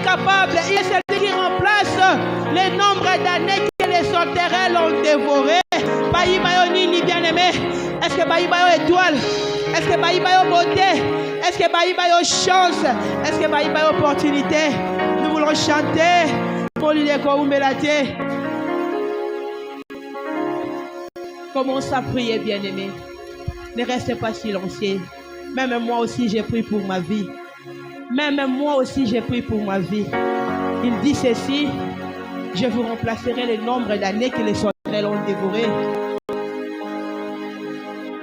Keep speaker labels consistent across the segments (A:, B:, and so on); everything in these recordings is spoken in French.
A: capable. Il est celui qui remplace les nombres d'années que les sauterelles ont dévoré. Baï Bayo ni bien-aimé. Est-ce que Baï Bayo étoile? Est-ce que Baï Bayo beauté? Est-ce que Baï Bayo chance? Est-ce que Baï Bayo opportunité? Nous voulons chanter pour lui dire qu'on met la terre. Commence à prier, bien-aimé. Ne restez pas silencieux. Même moi aussi, j'ai prié pour ma vie. Même moi aussi, j'ai prié pour ma vie. Il dit ceci: je vous remplacerai le nombre d'années que les sauterelles ont dévoré.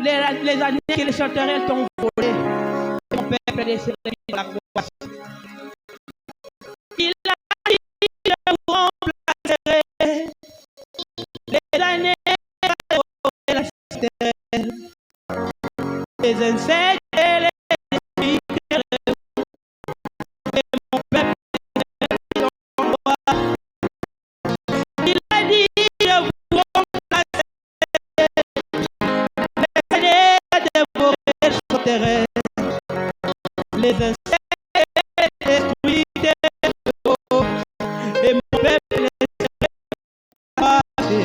A: Les années que les sauterelles t'ont volé. Ton peuple laissera la croix. Il a dit: je vous remplacerai les années de la sauterelle, les insectes et les esprits de mon peuple. Il a dit: je vous remplacerai les années dévorées les sauterelles, les insectes et les esprits de l'eau, et mon peuple ne sera pas passé.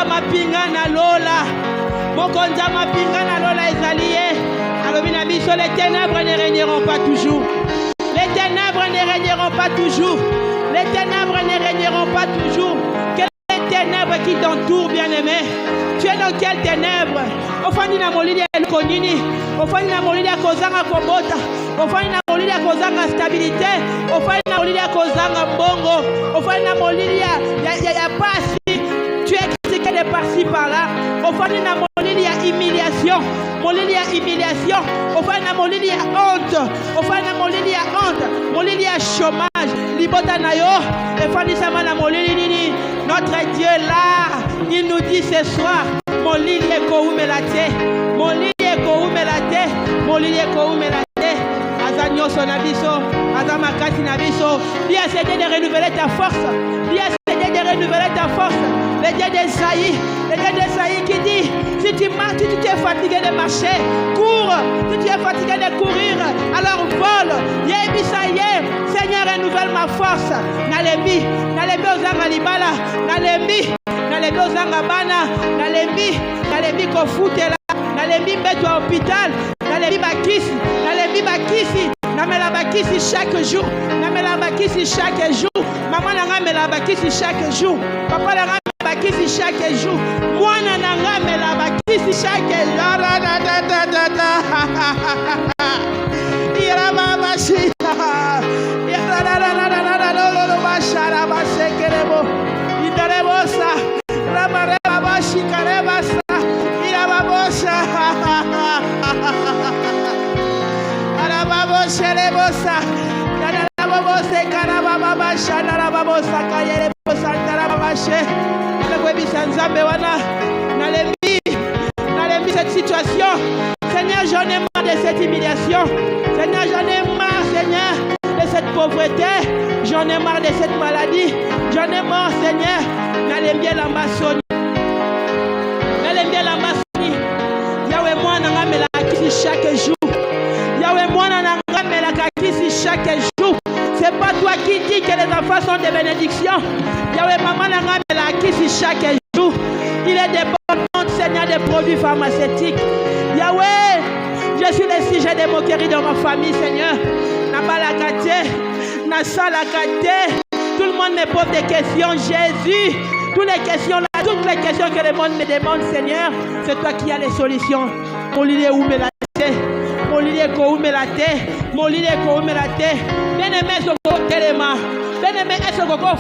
A: mapinga na lola. Mokonza mapinga na lola ezalié. Alobi na biso, les ténèbres ne régneront pas toujours. Les ténèbres ne régneront pas toujours. Les ténèbres ne régneront pas toujours. Quelles sont les ténèbres qui t'entourent, bien-aimé? Tu es dans quelles ténèbres? Ofani na molili ya konini. Ofani na molili ya kozanga kobota. Ofani na molili ya kozanga stabilité. Ofani na molili ya kozanga mbongo. Ofani na molili ya pasi. Tu es critiqué de par-ci par-là. Ofani na molili ya humiliation. Molili ya humiliation. Ofani na molili ya honte. Ofani na molili ya honte. Molili ya chômage. Libota na yo. Efani sama na molili nini. Notre Dieu là, il nous dit ce soir, molili ekoumelate. Molili ekoumelate. Molili ekoumelate. Aza nyoso na biso. Aza makati na biso. Dis à Seigneur de renouveler ta force. Dis à Seigneur de renouveler ta force. Le Dieu d'Esaïe. Le Dieu d'Esaïe qui dit, si tu marches, si tu es fatigué de marcher, cours. Si tu es fatigué de courir, alors vole. Yebisaye, Seigneur, renouvelle ma force. Nalembi ozanga libala. Nalembi ozanga bana. Nalembi kofutela. Nalembi mbeto à hôpital. Nalembi bakisi. Namela bakisi chaque jour. Namela bakisi chaque jour. Maman nanga mela bakisi chaque jour. Papa nanga bakisi chaque jour. Mwana nanga mela bakisi chaque jour. Ira mama shi. Ira la lo bashara basekerebo. Idarebosa. Ramare bashi karebasa. Ira babosa. Ara babosa rebosa. Kana babosa kana baba shana babosa kayere bosa ndara babashe. Nzambe wana nalembi cette situation. Seigneur, j'en ai marre de cette humiliation. Seigneur, j'en ai marre, Seigneur, de cette pauvreté. J'en ai marre de cette maladie. J'en ai marre, Seigneur. Nalembi l'ambassoni. Yahweh moi nangamela kisi chaque jour. Yahweh moi nangamela kisi chaque jour. C'est pas toi qui dis que les enfants sont des bénédictions. Yahweh maman nangamela kisi chaque jour. Il est dépendant, Seigneur, des produits pharmaceutiques. Yahweh, je suis le sujet de moqueries dans ma famille, Seigneur. Nabalakate, Nasalakate. Tout le monde me pose des questions. Jésus, toutes les questions là, toutes les questions que le monde me demande, Seigneur, c'est toi qui as les solutions. Molile oumelate, molile koumelate, molile koumelate. Bien-aimé, Téléma. Bien-aimé,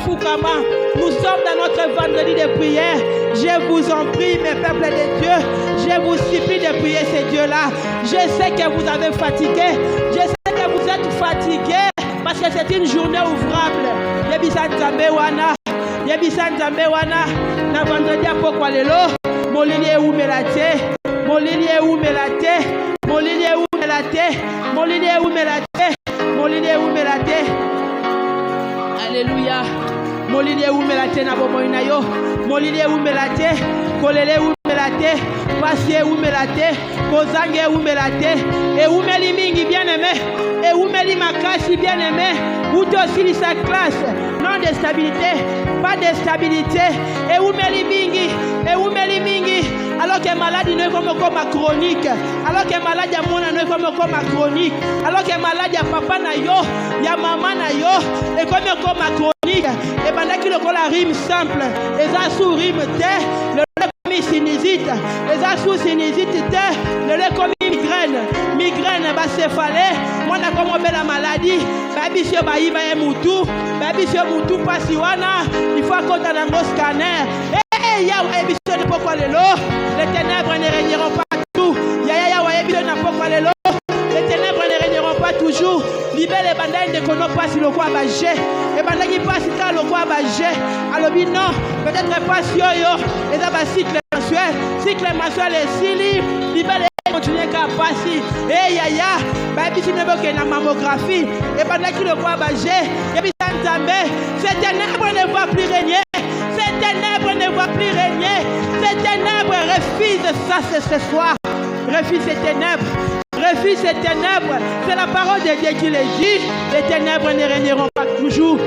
A: Fukama, nous sommes dans notre vendredi de prière. Je vous en prie, mes peuples de Dieu, je vous supplie de prier ces dieux-là. Je sais que vous avez fatigué. Je sais que vous êtes fatigués parce que c'est une journée ouvrable. Yebisan Zambewana, na vendredi à Pokwalelo, Molilie Oumelate, Molilie Oumelate, Molilie Oumelate, Molilie Oumelate, Molilie Oumelate. Alléluia. Molilie Oumelate na bomoina yo. Molilie Oumelate, Kolele Oumelate, Pasie Oumelate, Kozange Oumelate, et Oumeli Mingi bien-aimé, et Oumeli Makasi bien-aimé, ou aussi sa classe, non de stabilité, pas de stabilité, et Oumeli Mingi, alors que maladie ne comme chronique, alors que maladie à mon ne comme chronique, alors que maladie à papa na yo, ya maman na yo, et comme chronique, et pendant qu'il a la rime simple, et ça sous rime le lait sinusite, et ça sous sinusite le lait comme migraine, céphalée, moi n'a comme la maladie, baby sur baïba et moutou, baby sur moutou passiwana, il faut qu'on ait un scanner. Yahweh, pourquoi les ténèbres ne régneront pas tout. Les ténèbres ne régneront pas toujours. Libère les bandages de qu'on passe le quoi bagé. Et bandages qui passent le quoi bagé. Alors, non, peut-être pas sur yo. Et ça va cycle mensuel et sili. Libère les continuer qu'à passer. Et yaya, baby, si ne veut qu'il y ait une mammographie. Et bandages qui le quoi bagé. Et puis, ces ténèbres ne vont plus régner. Ces ténèbres ne vont plus régner. Ces ténèbres refusent ça ce soir. Refuse ces ténèbres. Refuse ces ténèbres. C'est la parole de Dieu qui le dit. Les ténèbres ne régneront pas toujours.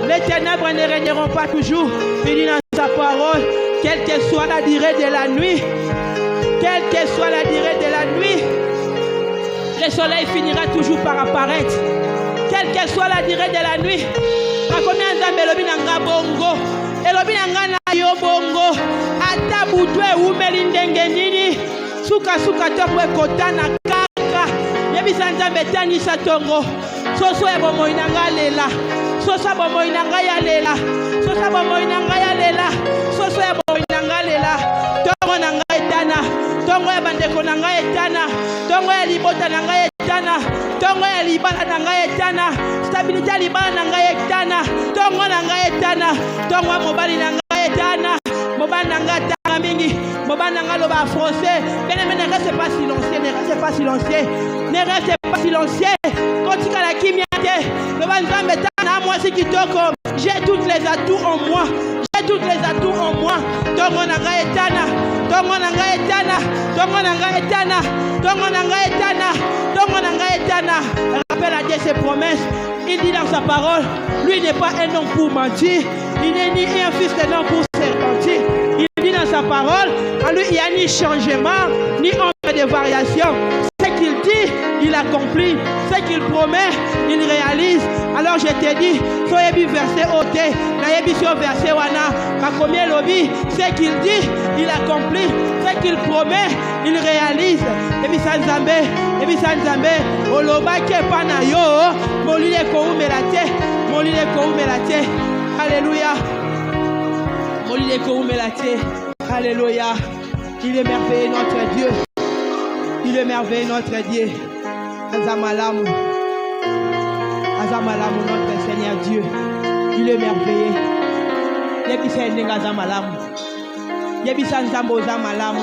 A: Les ténèbres ne régneront pas toujours. Il dit dans sa parole quelle que soit la durée de la nuit, quelle que soit la durée de la nuit, le soleil finira toujours par apparaître. Quelle que soit la durée de la nuit, combien de lobi nanga bongo, et lobi nanga na yo bongo, ata butwe umeli ndenge nini, suka topwe kotana kaka, yebi sanja betani satongo, soso ya bomo inanga lela, soso bomo inanga ya lela, soso bomo inanga ya lela, soso ya bomo inanga lela, tongo nanga etana, tongo ya bandeko nanga etana, tongo ya libota nanga etana, tongo ya libala nanga etana, stabilité ya libala nanga etana, tongo nanga etana, tongo ya mobali nanga etana, mobali nanga etana mingi, mobali nanga loba français. Bien aimé, ne reste pas silencieux, ne reste pas silencieux, ne reste pas silencieux. Quand tu as la kimiate, le banzam etana, moi c'est qui toko, j'ai tous les atouts en moi. J'ai tous les atouts en moi. Tongo nanga etana, tongo nanga etana, tongo nanga etana, tongo nanga etana, tongo nanga etana. Rappelle à Dieu ses promesses. Il dit dans sa parole, lui n'est pas un homme pour mentir, il n'est ni un fils d'un homme pour serpentir. Il dit dans sa parole, en lui il n'y a ni changement, ni ombre de variation. Ce qu'il dit, il accomplit. Ce qu'il promet, il réalise. Alors je te dis, soyez verset ôté, nayebi sur verset wana, ma combien lobby, ce qu'il dit, il accomplit. Ce qu'il promet, il réalise. Et puis sans Zambé, oloba ke pana yo, molile ko umelate, molile ko umelate. Alléluia. Molile ko umelate. Alléluia. Il est merveilleux notre Dieu. Il est merveilleux notre Dieu. Azamalamu. Azamalamu notre Seigneur Dieu. Il est merveilleux. Yebisa nenga zamalamu. Yebisa nzambo zamalamu.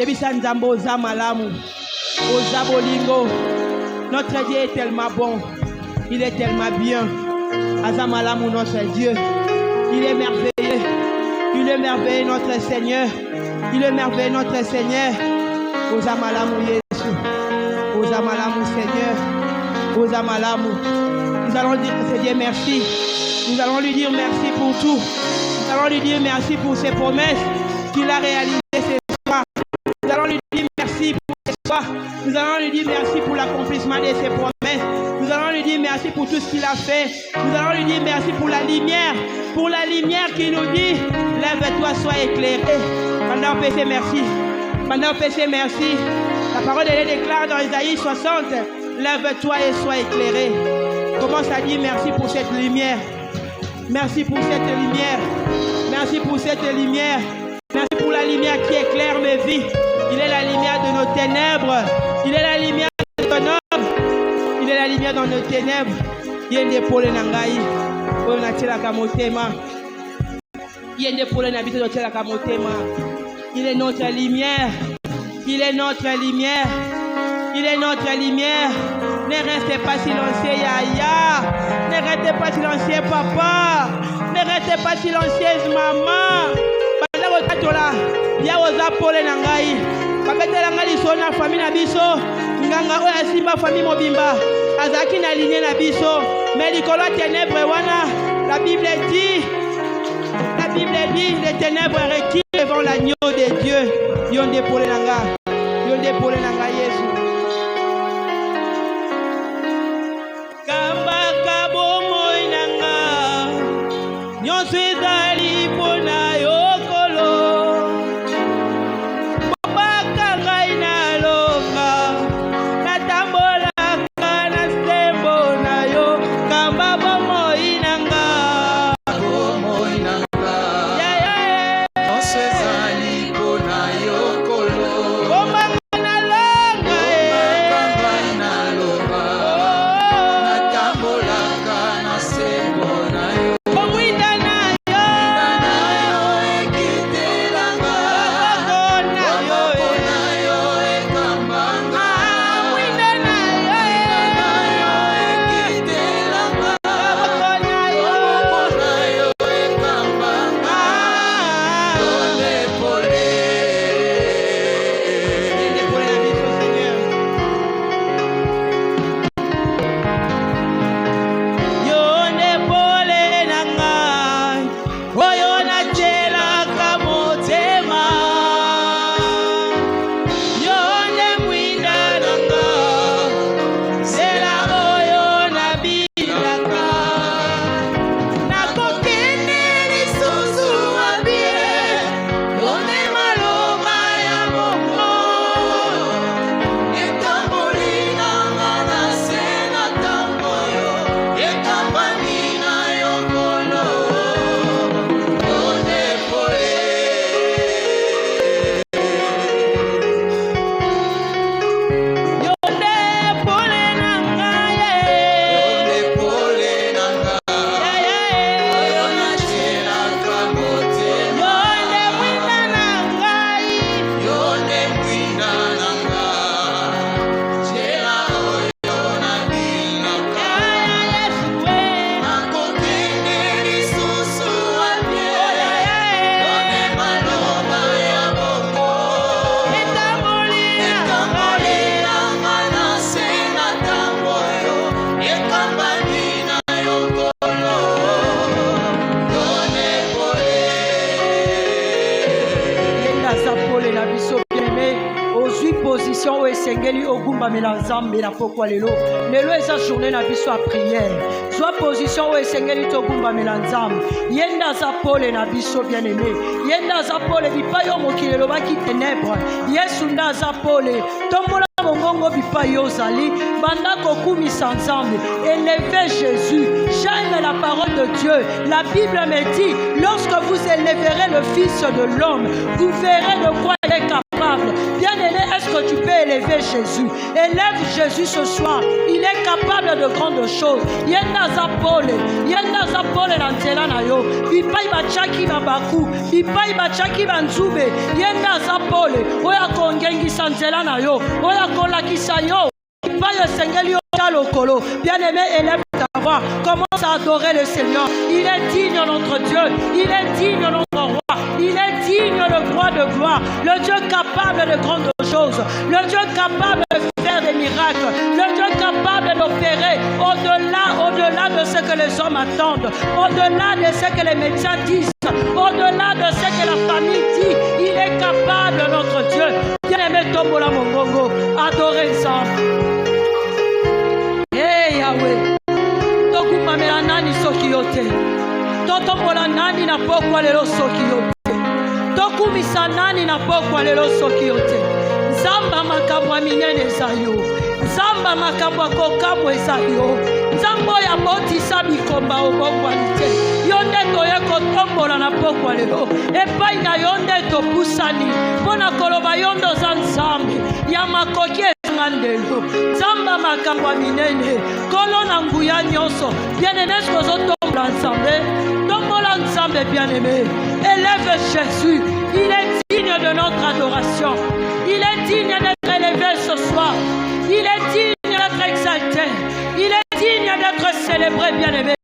A: Yebisa nzambo zamalamu. Ozabolingo. Notre Dieu est tellement bon. Il est tellement bien. Azamalamu notre Dieu. Il est merveilleux. Il est merveilleux notre Seigneur. Il est merveilleux notre Seigneur. Ozamalamu Yesu. Ozamalamu Seigneur. Ozamalamu. Nous allons dire à Dieu merci. Nous allons lui dire merci pour tout. Nous allons lui dire merci pour ses promesses qu'il a réalisées ce soir. Nous allons lui dire merci pour ce soir. Nous allons lui dire merci pour l'accomplissement de ses promesses. Nous allons lui dire merci pour tout ce qu'il a fait. Nous allons lui dire merci pour la lumière. Pour la lumière qui nous dit, lève-toi, sois éclairé. Pendant on peut dire merci. Pendant on peut dire merci. La parole de Dieu déclare dans Isaïe 60, lève-toi et sois éclairé. Commence à dire merci pour cette lumière. Merci pour cette lumière. Merci pour cette lumière. Merci pour la lumière qui éclaire mes vies. Il est la lumière de nos ténèbres. Il est la lumière de ton homme. Il est la lumière dans nos ténèbres. Yende pole nangai. Oyo na tela kamotema. Yende pole na bito tela kamotema. Il est notre lumière. Il est notre lumière. Il est notre lumière. Ne restez pas silencieux, Yaya. Ne restez pas silencieux, papa. Ne restez pas silencieuse, maman. Banda katola, ya oza pole na ngai. Babetela ngai liso na famille na biso. Nganga oya simba famille mobimba. Azaki na ligne na biso. Mais likolo ténèbres wana, la Bible dit, les ténèbres reculent devant l'agneau de Dieu. Yonde pole na ngai. Yonde pole na ngai Yesu.
B: Azapole na biso bien-aimé. Ozui position où esengeli ogumba melanzambe na pokwa lelo. Lelo eza journée na biso à prière. Soit position où esengeli togumba melanzambe. Yenda Azapole na biso bien-aimé. Yenda Azapole bipayo mokilelo baki ténèbres. Yesu nda Azapole. Tombola mongongo bipayo ozali. Banda kokumi sanzambe. Élevez Jésus. J'aime la parole de Dieu. La Bible me dit, lorsque vous élèverez le Fils de l'homme, vous verrez de quoi il est capable. Bien-aimé, est-ce que tu peux élever Jésus? Élève Jésus ce soir. Il est capable de grandes choses. Yenda Zapole na nzela na yo. Bipai bachaki na baku. Bipai bachaki banzube. Yenda Zapole. Oya kongengisa nzela na yo. Oya kolakisa yo. Bipai esengeli yo lokolo. Bien-aimé, élève ta voix. Commence à adorer le Seigneur. Il est digne notre Dieu. Il est digne notre roi. Il est digne le roi de gloire. Le Dieu capable de grandes choses. Le Dieu capable de faire des miracles. Le Dieu capable d'opérer au-delà de ce que les hommes attendent. Au-delà de ce que les médias disent. Au-delà de ce que la famille dit. Il est capable notre Dieu. Bien-aimé Tombola Mongongo. Adorez ça. Hey Yahweh. Tokuma melanani soki yote. Totombola nani na pokwa lelo soki yote. Tokumisa nani na pokwa lelo soki yote. Zamba makambo ya minene ezayo. Zamba makambo ya kokambo ezayo. Nzambo ya botisa bikomba obongwani te. Yonde toye kotombola na pokwa lelo. Epai na yonde topusani. Pona koloba yondo za nzambe. Ya makoki ezangandelo. Zamba makambo ya minene. Kolo na nguya nyonso. Bien-aimé, est-ce que vous tombola nzambe? Tombola nzambe bien-aimé. Élève Jésus. Il est digne de notre adoration. Il est digne d'être élevé ce soir. Il est digne d'être exalté. Il est digne d'être célébré, bien-aimé.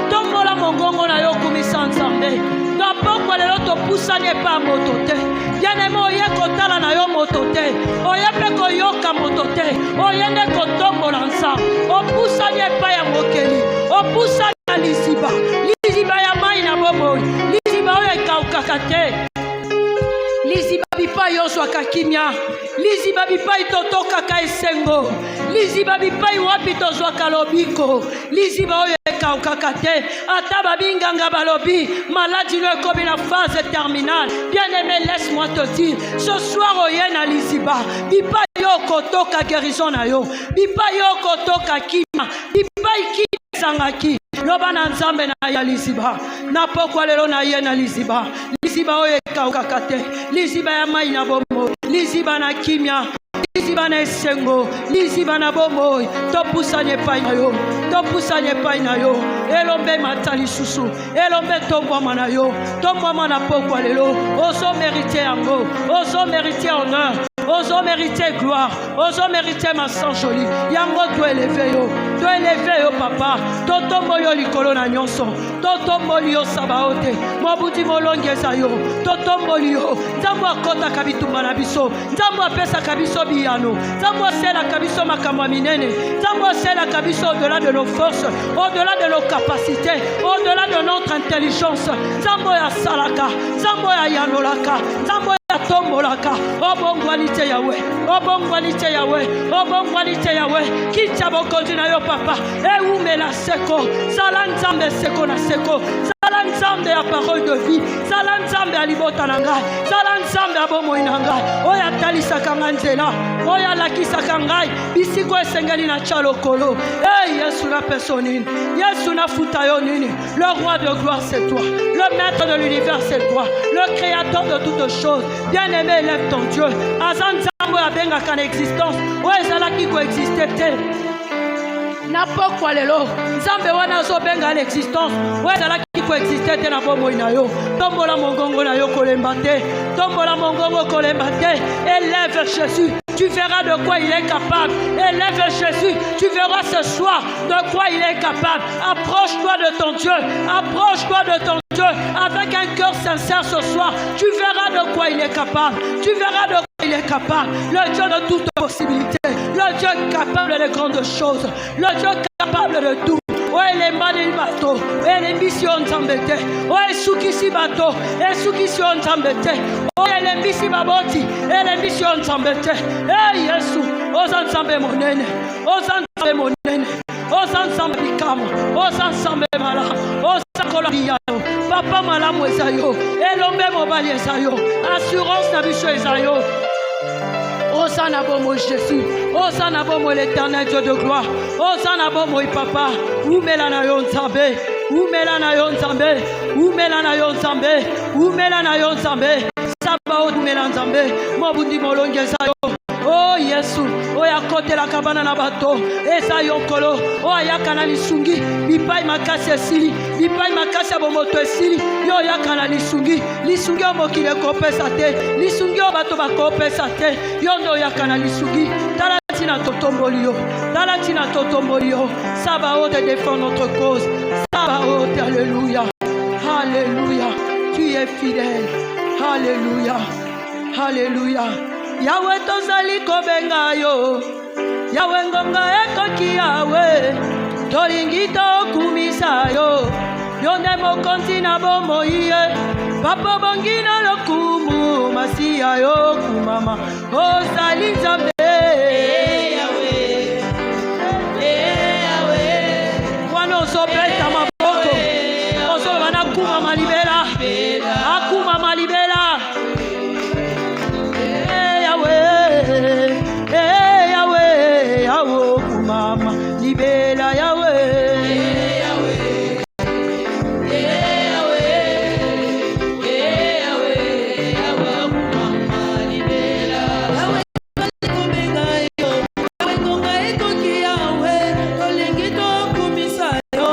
B: Tombola mongongo na yo kumisa nzambe. Napokwa lelo topusani epa moto te. Bien-aimé, oye kotala na yo moto te. Oye pe koyoka moto te. Oye nde kotombola nzambe. Opusani epa ya mokeli. Opusani ya liziba. Liziba ya mai na bobo. Liziba oyo ekaukaka te. Liziba bipa yozwa kakimia. Liziba bipa itotoka ka esengo. Liziba bipa wapi tozwa kalobiko. Liziba oyo ekaukaka te. Ata babinganga balobi. Maladie ne comme une phase terminale. Bien-aimé, laisse-moi te dire. Ce soir oyena liziba. Bipa yo kotoka guérison na yo. Bipa yo kotoka kima. Bipa iki sangaki. Loba na nzambe na ya liziba. Na pokwa lelo na ye na liziba. Liziba oyo ekaukaka te. Liziba ya mai na bomo. Liziba na kimia. Liziba na esengo. Liziba na bomo. Topusani epai na yo. Topusani epai na yo. Elombe matali susu. Elombe tombwama na yo. Tombwama na pokwa lelo. Ozo mériter yango. Ozo mériter honneur. Ozo mériter gloire. Ozo mériter ma sang joli. Yango to élevé yo. To élevé yo papa. Totombo yo likolo na nyonso. Totombo yo sabaote. Mobuti molongi eza yo. Totombo yo. Nzambo akota kabitumba na biso. Nzambo apesa kabiso biyano. Nzambo asela kabiso makambo minene. Nzambo asela kabiso au-delà de nos forces, au-delà de nos capacités, au-delà de notre intelligence. Nzambo ya salaka. Nzambo ya yanolaka. Nzambo tombolaka obongwanite yawe obongwanite yawe obongwanite yawe kicha bokonzi na yo papa eumela seko sala nzambe seko na seko sala nzambe ya parole de vie sala nzambe ya libota na ngai sala nzambe ya bomoi na ngai oyo atalisaka ngai nzela oyo alakisaka ngai bisiko esengeli na tia lokolo Yesu na peso nini Yesu na futa yo nini le roi de gloire c'est toi le maître de l'univers c'est toi le créateur de toutes choses. Bien-aimé, élève ton Dieu. Azan Zambo ya benga kan existence. Ouais, zala qui coexiste te. Napokwa lelo. Zambe wana zo benga l'existence. Ouais, zala qui coexiste te na bomo ina yo. Tombola mongongo na yo kolemba te. Tombola mongongo kolemba te. Élève Jésus. Tu verras de quoi il est capable. Élève Jésus. Tu verras ce soir de quoi il est capable. Approche-toi de ton Dieu. Approche-toi de ton Dieu avec un cœur sincère ce soir. Tu verras de quoi il est capable. Tu verras de quoi il est capable. Le Dieu de toutes possibilités. Le Dieu capable de grandes choses. Le Dieu capable de tout. elembani bato elembisi yo nzambe te esukisi bato esukisi yo nzambe te elembisi baboti elembisi yo nzambe te Yesu oza nzambe monene oza nzambe monene oza nzambe bikamo oza nzambe malamu oza kolabia yo papa malamu eza yo elombe mobali eza yo assurance na biso eza yo. Osana bomo Jésus, Osana bomo l'éternel Dieu de gloire, Osana bomo papa, umela na yo nzambe, umela na yo nzambe, umela na yo nzambe, umela na yo nzambe, saba umela nzambe, mobundi molongeza yo. Oh Yesu, oya kote la kabana na bato, eza yonkolo, oya kana lisungi, bipai makasi esili, bipai makasi abomoto esili, yo ya kana lisungi omokile kopesa te, lisungi o bato bakopesa te, yondo ya kana lisungi, talatina totombolio, talatina totombolio, Sabaoth défend notre cause, Sabaoth, alléluia, alléluia, tu es fidèle, alléluia, alléluia. Yahweh tozali kobenga yo, Yahweh ngonga ekoki yawe, tolingi tokumisa yo, yonde mokonzi na bomoi ye, papa bongi na lokumu, masiya yo kumama, ozali nzambe. Wana ozobeta maboko, ozobana kumama libela, akumama libela. Yahweh, Yahweh, kumama, libela Yahweh, Yahweh, kumama, libela Yahweh, kumenga yo, Yahweh ngonga ekoki Yahweh, tolingi tokumisa yo,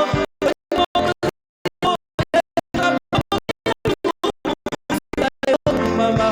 B: mama.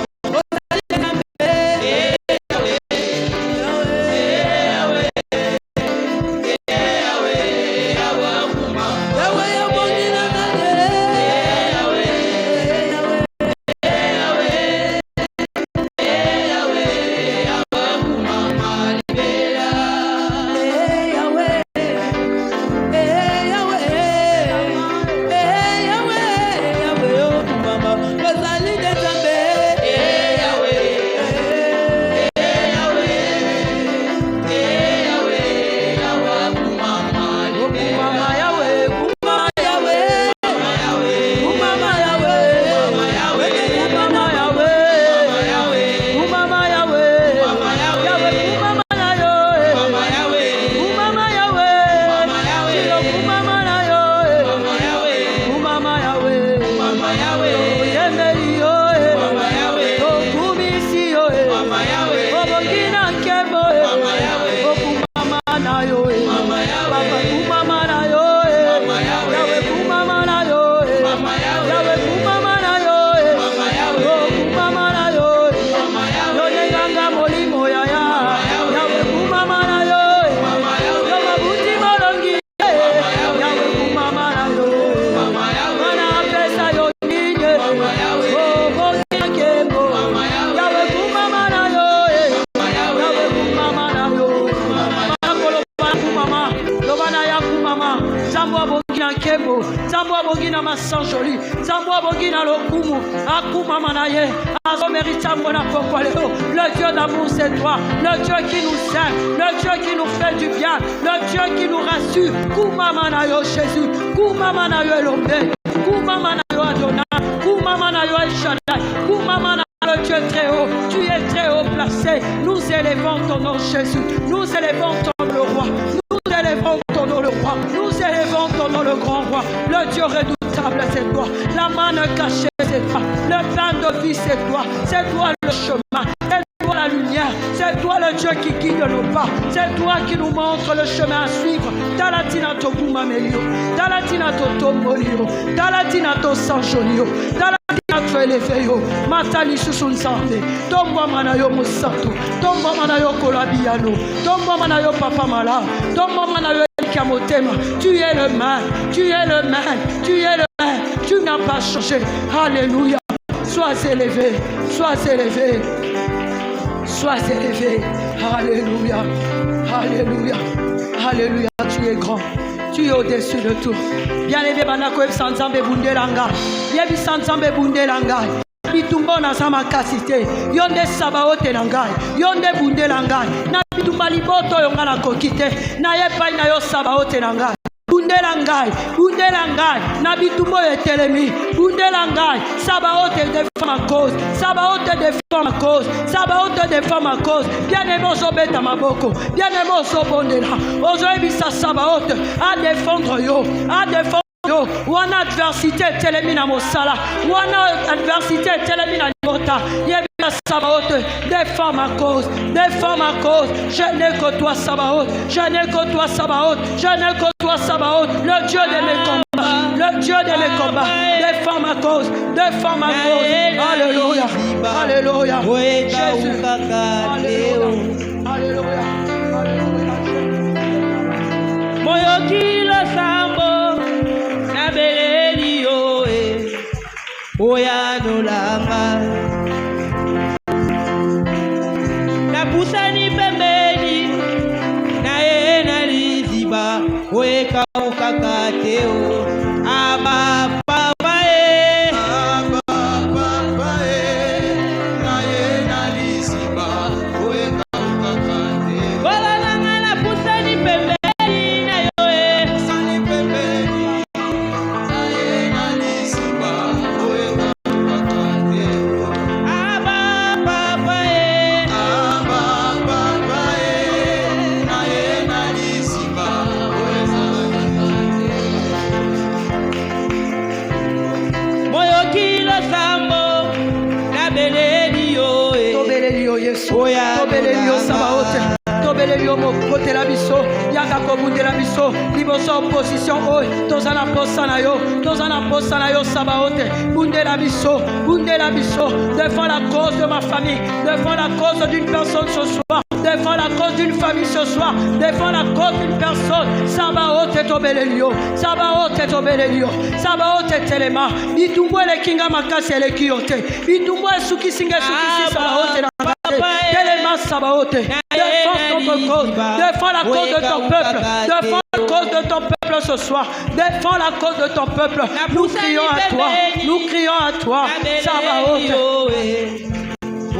B: Le Dieu d'amour c'est toi, le Dieu qui nous aime, le Dieu qui nous fait du bien, le Dieu qui nous rassure. Koumamanayo Jésus, Koumamanayo Elombe, Koumamanayo Adonai, Koumamanayo El Shaddai, Koumamanayo le Dieu très haut, tu es très haut placé. Nous élevons ton nom Jésus, nous élevons ton nom le roi, nous élevons ton nom le roi, nous élevons ton nom le grand roi, le Dieu redoutable c'est toi, la manne cachée c'est toi, le pain de vie c'est toi le chemin, c'est toi la lumière, c'est toi le Dieu qui guide nos pas, c'est toi qui nous montre le chemin à suivre. Talatina to Bumamelio, Talatina to Tombolio, Talatina to Sanjolio, Talatina to Elefeyo, Matali Susunzande, Tomba Manayo Musato, Tomba Manayo Kolabiano, Tomba Manayo Papa Mala, Tomba Manayo Kamotema. Tu es le main, tu es le main, tu es le main, tu n'as pas changé. Alléluia. Sois élevé, sois élevé, sois élevé. Alléluia, alléluia, alléluia. Tu es grand, Tu es au-dessus de tout. Bien-aimé, Banako Sanzambe Bundelanga. Yebi Sanzambe Bundelanga. Bitumbo na sama kasite. Yonde Sabaote Langai. Yonde Bundelangai. Na bitumba liboto yongana kokite. Na yepai na yo Sabaote Langai. Bundelangai, Bundelangai, Nabitumbo et Telemi, Bundelangai, Sabaote défend ma cause, Sabaote défend ma cause, Sabaote défend ma cause, bien-aimé Zobeta Maboko, bien-aimé Zobondela, aujourd'hui ça Sabaote, à défendre yo, à défendre yo, wana adversité Telemina Mosala, wana adversité Telemina Mota, Sabaote, défends ma cause, je n'ai que toi Sabaote, je n'ai que toi Sabaote, je n'ai que toi Sabaote, le Dieu de mes combats, le Dieu de mes combats, défends ma cause, alléluia, alléluia, Jésus, alléluia,
A: Moyoki le sambo, na beleli yo oya no langa. Pusani pembeni na ena liziba weka ukakateo aba papa na ena liziba weka ukakateo wala nangana pusani pembeni na yoe pusani pembeni na ena liziba weka ukakateo aba papa
B: Tobelelio Sabaote, Tobelelio Mokote la biso, Yaka Kobunde la biso, Liboso opposition oi, Tozana Posana yo Sabaote, Bunde la biso, défends la cause de ma famille, défends la cause d'une personne ce soir, défends la cause d'une famille ce soir, défends la cause d'une personne, Sabaote Tobelelio, Sabaote Telema, Bitumbo le Kinga Makasi le Kiote, Bitumbo Suki Sabaote la Telema Sabaote, défends notre cause, défends la cause de ton peuple, défends la cause de ton peuple ce soir, défends la cause de ton peuple, nous crions à toi, Sabaote.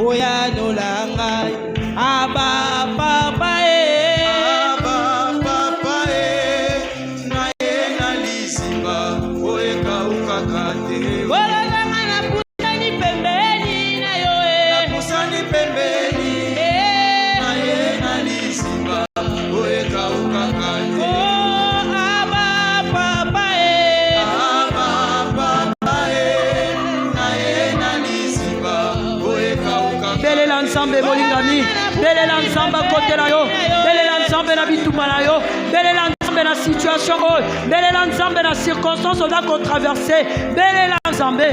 A: Oya no langai, aba papa na ena liziba oeka ukakate. Wala ngana pusani pembeni na yoe, pusani pembeni na ena liziba oeka ukakate. Oh aba papa na ena liziba oeka ukakate.
B: Bele l'ensemble molingami, bele l'ensemble côté la yo, bele l'ensemble na bitumba na yo, bele l'ensemble na situation oh, bele l'ensemble na circonstance on a qu'on traverser, bele l'ensemble,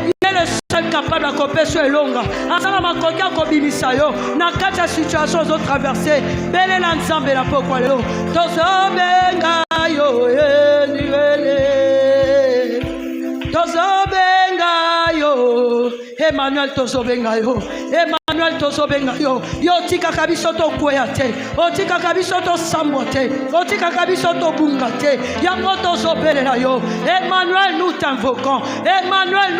B: il est le seul capable d'accomplir ce longa. Asala makoka ko bimisa yo, na kata situation on traverser, bele l'ensemble na pokwa yo, tozobenga yo tozobenga yo, Emmanuel tozobenga yo, yo tika kabiso to kweyate, o tika kabiso to sambote, o tika kabiso to bungate, yango tozobelela yo. Emmanuel nous t'invoquons, Emmanuel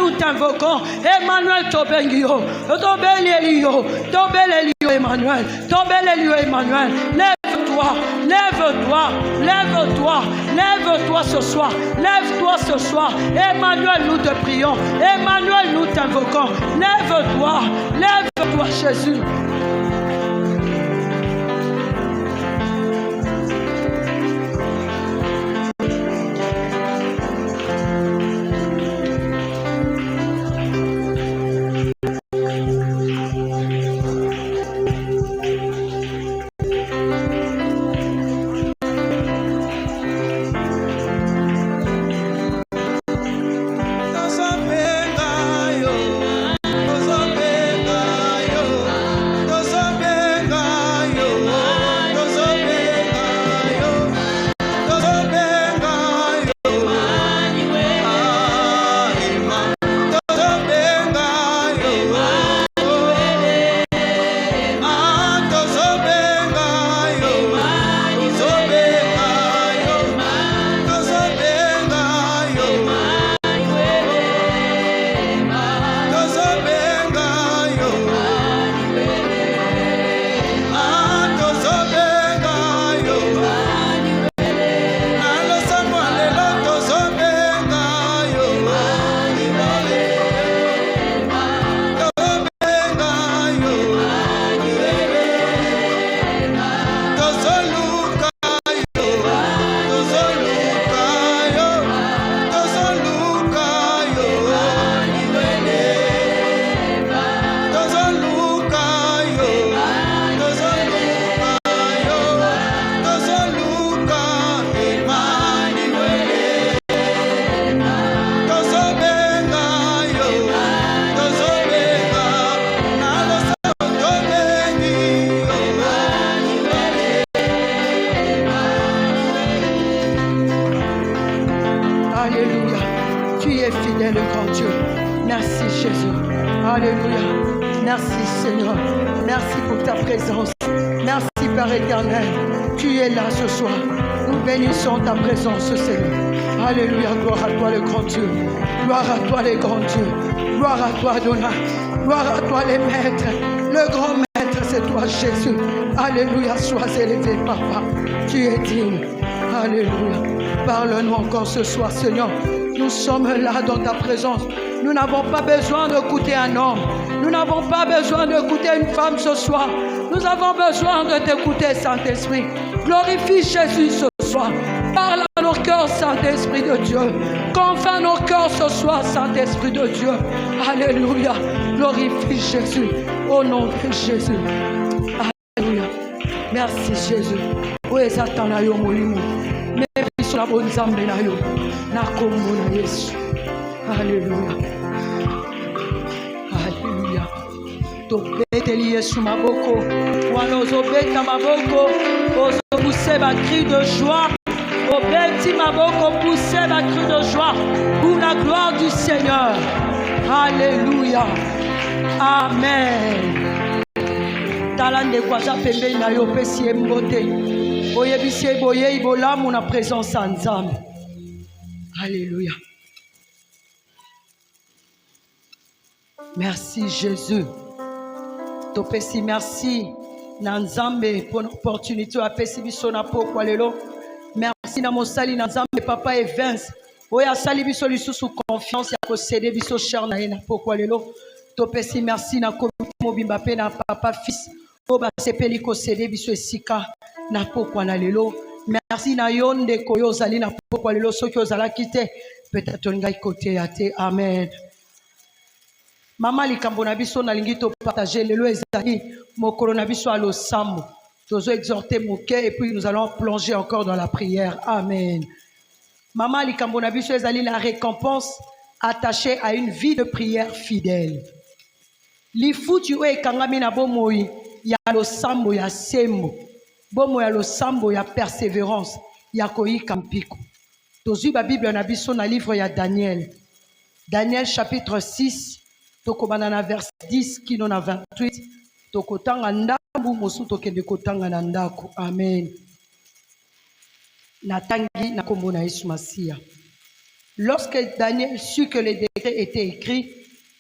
B: tobengi yo, tobeleli yo, Emmanuel, lève-toi ce soir, Emmanuel nous te prions, Emmanuel nous t'invoquons, lève-toi Jésus.
A: Tozobenga yo,
B: Merci Seigneur. Merci pour ta présence. Merci Père éternel. Tu es là ce soir. Nous bénissons ta présence Seigneur. Alléluia. Gloire à toi le grand Dieu. Gloire à toi les grands dieux. Gloire à toi Adonai. Gloire à toi les maîtres. Le grand maître c'est toi Jésus. Alléluia. Sois élevé Papa. Tu es digne. Alléluia. Parle-nous encore ce soir Seigneur. Nous sommes là dans ta présence. Nous n'avons pas besoin d'écouter un homme. Nous n'avons pas besoin d'écouter une femme ce soir. Nous avons besoin de t'écouter, Saint-Esprit. Glorifie Jésus ce soir. Parle à nos cœurs, Saint-Esprit de Dieu. Convainc nos cœurs ce soir, Saint-Esprit de Dieu. Alléluia. Glorifie Jésus. Au nom de Jésus. Alléluia. Merci Jésus. Où est Satan na yo molimo? Mais sur la bonne zambe na yo. Na kombo na Yesu. Alléluia. Alléluia. Tobeteli Yesu maboko. Wanozobeta maboko. Poussez ma cri de joie. Obeti maboko. Poussez ma cri de joie. Pour la gloire du Seigneur. Alléluia. Amen. Talande kwaza pembe na yo pesi mbote. Oyebisi boye ibola mon présence en Nzambe. Alléluia. Merci Jésus. Topesi merci na Nzambe pour l'opportunité à pesi biso na pokwa lelo. Merci na mosali na Nzambe Papa Evans. Oya sali biso lisusu confiance ya ko céder biso cher na ye na pokwa lelo. Topesi merci na komite mobimba pe na papa fils. Oba sepeli ko céder biso esika na pokwa na lelo. Merci na yonde ko yo zali na pokwa lelo soki ozala kite peut-être ngai côté ya te. Amen. Maman likambo na biso na lingi to partager lelo ezali mokolo na biso alo sambo. Tozo exhorter moke et puis nous allons plonger encore dans la prière. Amen. Maman likambo na biso ezali la récompense attachée à une vie de prière fidèle. Lifuti o ekangami na bomoi ya lo sambo ya sembo. Bomo ya lo sambo ya persévérance ya koyika mpiko. Tozui ba Bible na biso na livre ya Daniel. Daniel chapitre 6 tokobana na verset 10 kino na 28 tokotanga ndambu mosu tokende kotanga na ndako. Amen. Natangi na kombo na Yesu Masia. Lorsque Daniel sut que les décrets étaient écrits,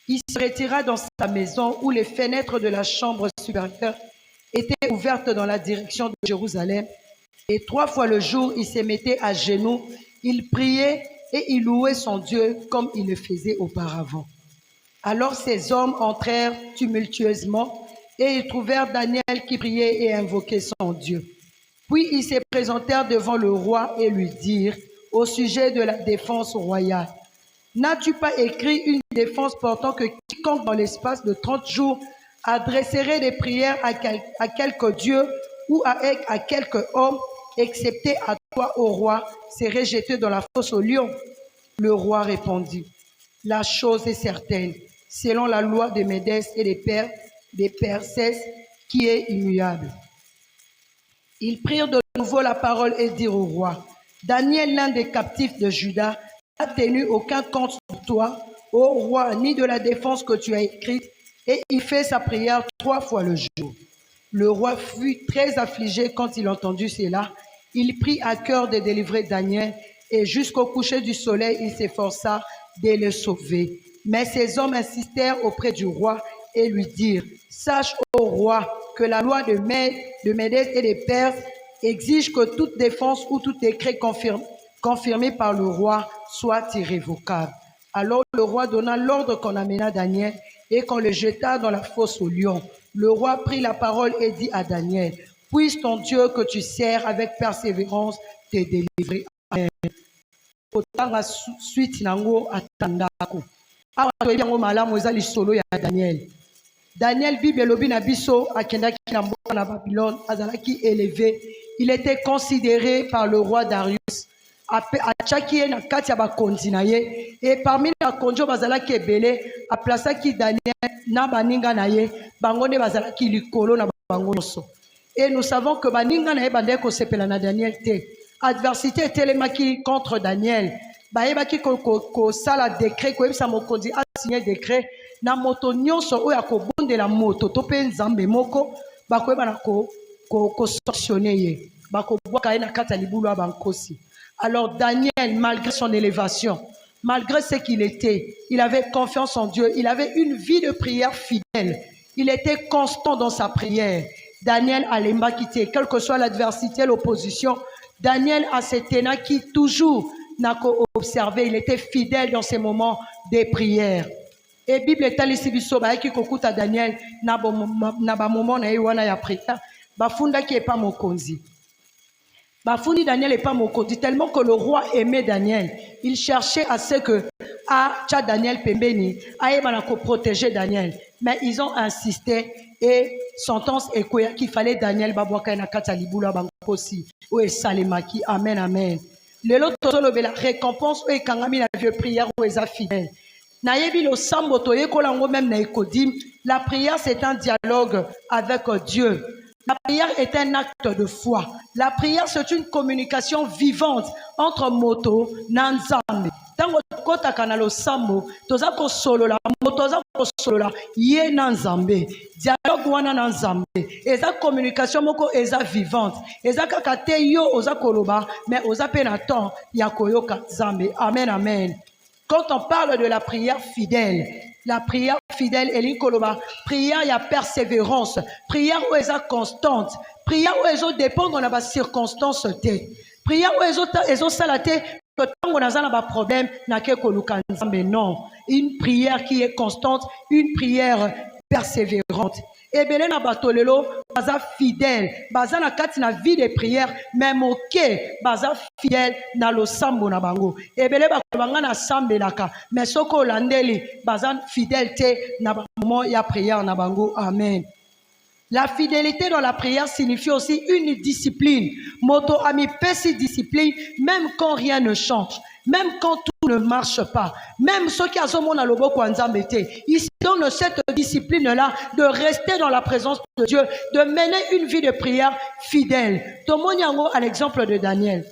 B: il se retira dans sa maison où les fenêtres de la chambre supérieure étaient ouvertes dans la direction de Jérusalem. Et 3 fois le jour, il se mettait à genoux, il priait et il louait son Dieu comme il le faisait auparavant. Alors ces hommes entrèrent tumultueusement et ils trouvèrent Daniel qui priait et invoquait son Dieu. Puis ils se présentèrent devant le roi et lui dirent au sujet de la défense royale: n'as-tu pas écrit une défense portant que quiconque dans l'espace de 30 jours adresserait des prières à quelque Dieu ou à quelque homme, excepté à toi, ô roi, serait jeté dans la fosse aux lions? Le roi répondit: la chose est certaine, selon la loi de Médès et des Perses, qui est immuable. Ils prirent de nouveau la parole et dirent au roi: Daniel, l'un des captifs de Juda, n'a tenu aucun compte de toi, ô roi, ni de la défense que tu as écrite, et il fait sa prière 3 fois le jour. Le roi fut très affligé quand il entendit cela. Il prit à cœur de délivrer Daniel, et jusqu'au coucher du soleil, il s'efforça de le sauver. Mais ces hommes insistèrent auprès du roi et lui dirent: sache, ô roi, que la loi de Médès et des Perses exige que toute défense ou tout décret confirmé par le roi soit irrévocable. Alors le roi donna l'ordre qu'on amena Daniel et qu'on le jeta dans la fosse aux lions. Le roi prit la parole et dit à Daniel: puisse ton Dieu que tu sers avec persévérance te délivrer. Amen. Otanga suite nango atandako. Awa toyebi malamu ezali solo ya Daniel. Daniel Bible lobi na biso akendaki na mboka na Babylone, azalaki élevé. Il était considéré par le roi Darius. Achaki na kati ya bakonzi na ye, et parmi na konjo bazalaki ebele, aplasaki Daniel na baninga na ye, bango nde bazalaki likolo na bango nyonso. Et nous savons que baninga na ye bandeki kosepela na Daniel te. Adversité etelemaki contre Daniel. Bayebaki ko sala décret ko ebisa mokonzi a signé décret na moto nyonso oyo akobondela moto to pe nzambe moko bakoyeba ko sanctionner ye bakobwaka ye na kati ya libulu ya bankosi. Alors Daniel, malgré son élévation, malgré ce qu'il était, il avait confiance en Dieu, il avait une vie de prière fidèle, il était constant dans sa prière. Daniel Alemba quitté, quelle que soit l'adversité, l'opposition, Daniel a cet élan qui toujours n'a qu'observé, il était fidèle dans ces moments de prière. Et Bible est allée si biso ba ki kokuta Daniel na ba moment na wana ya prière, ba funda qui est pas mokonzi. Bafouni Daniel n'est pas mokonzi, tellement que le roi aimait Daniel. Il cherchait à ce que Tcha Daniel Pembeni aille protéger Daniel. Mais ils ont insisté et sentence est qu'il fallait Daniel Babouaka na Katalibula Bankosi ou Salemaki. Amen, amen. Le lot la récompense ou Kangami la vieux prière ou les fidèles. Nayebi lo sambo toye kolango même na ekodim. La prière c'est un dialogue avec Dieu. La prière est un acte de foi. La prière, c'est une communication vivante entre moto na nzambe. Tango kota kanalo sambo, toza ko solola, motoza ko solola, ye na nzambe. Dialogue wana na nzambe. Eza communication moko eza vivante. Eza kakate yo oza koloba, mais oza pe na temps ya koyoka nzambe. Amen, amen. Quand on parle de la prière fidèle, elle est koloba. Prière, il y a persévérance. Prière où elle est constante. Prière où elle dépend de la circonstance. Prière où elle est salaté. Le temps où on a un problème, mais non. Une prière qui est constante, une prière persévérante. Et bien, na batolelo, baza fidèle, baza na kati na vie de prière, même ok, baza fidèle na lo sambo na bango. Et bien, bakobanga na sambe laka, mais soko landeli, baza fidélité na moment ya prière na bango. Amen. La fidélité dans la prière signifie aussi une discipline. Moto ami pesi discipline, même quand rien ne change, même quand tout ne marche pas, même ceux qui ont mon aloboko anzambete, ils se donnent cette discipline-là de rester dans la présence de Dieu, de mener une vie de prière fidèle. Tomoniango à l'exemple de Daniel.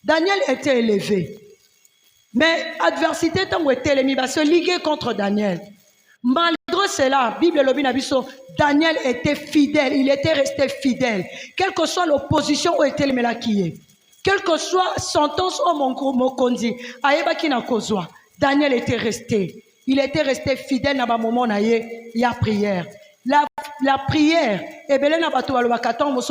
B: Daniel était élevé, mais adversité tant était élevé, va se liguer contre Daniel. Malgré cela, Bible le binabiso, Daniel était fidèle, il était resté fidèle. Quelle que soit l'opposition où était le melakié, quelle que soit sentence au mokondi, aïeba ki na kozwa, Daniel était resté. Il était resté fidèle dans le moment où il y a prière. La prière, et bien là, la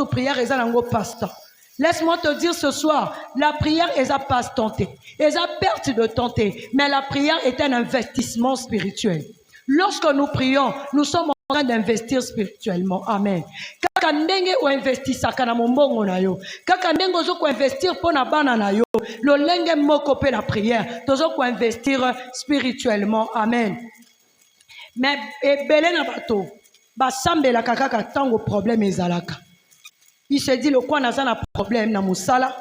B: prière est un passe-temps. Laisse-moi te dire ce soir, la prière est un passe-temps, est une perte de temps, mais la prière est un investissement spirituel. Lorsque nous prions, nous sommes en train d'investir spirituellement. Amen. Kaka ndenge o investisa kana mombongo na yo. Kaka ndenge ozo ko investir pona bana na yo. Lo lenge moko pe la prière. Tozo ko investir spirituellement. Amen. Mais ebele na bato ba sambela kaka tango problème ezalaka. Il se dit le quoi naza na problème na musala.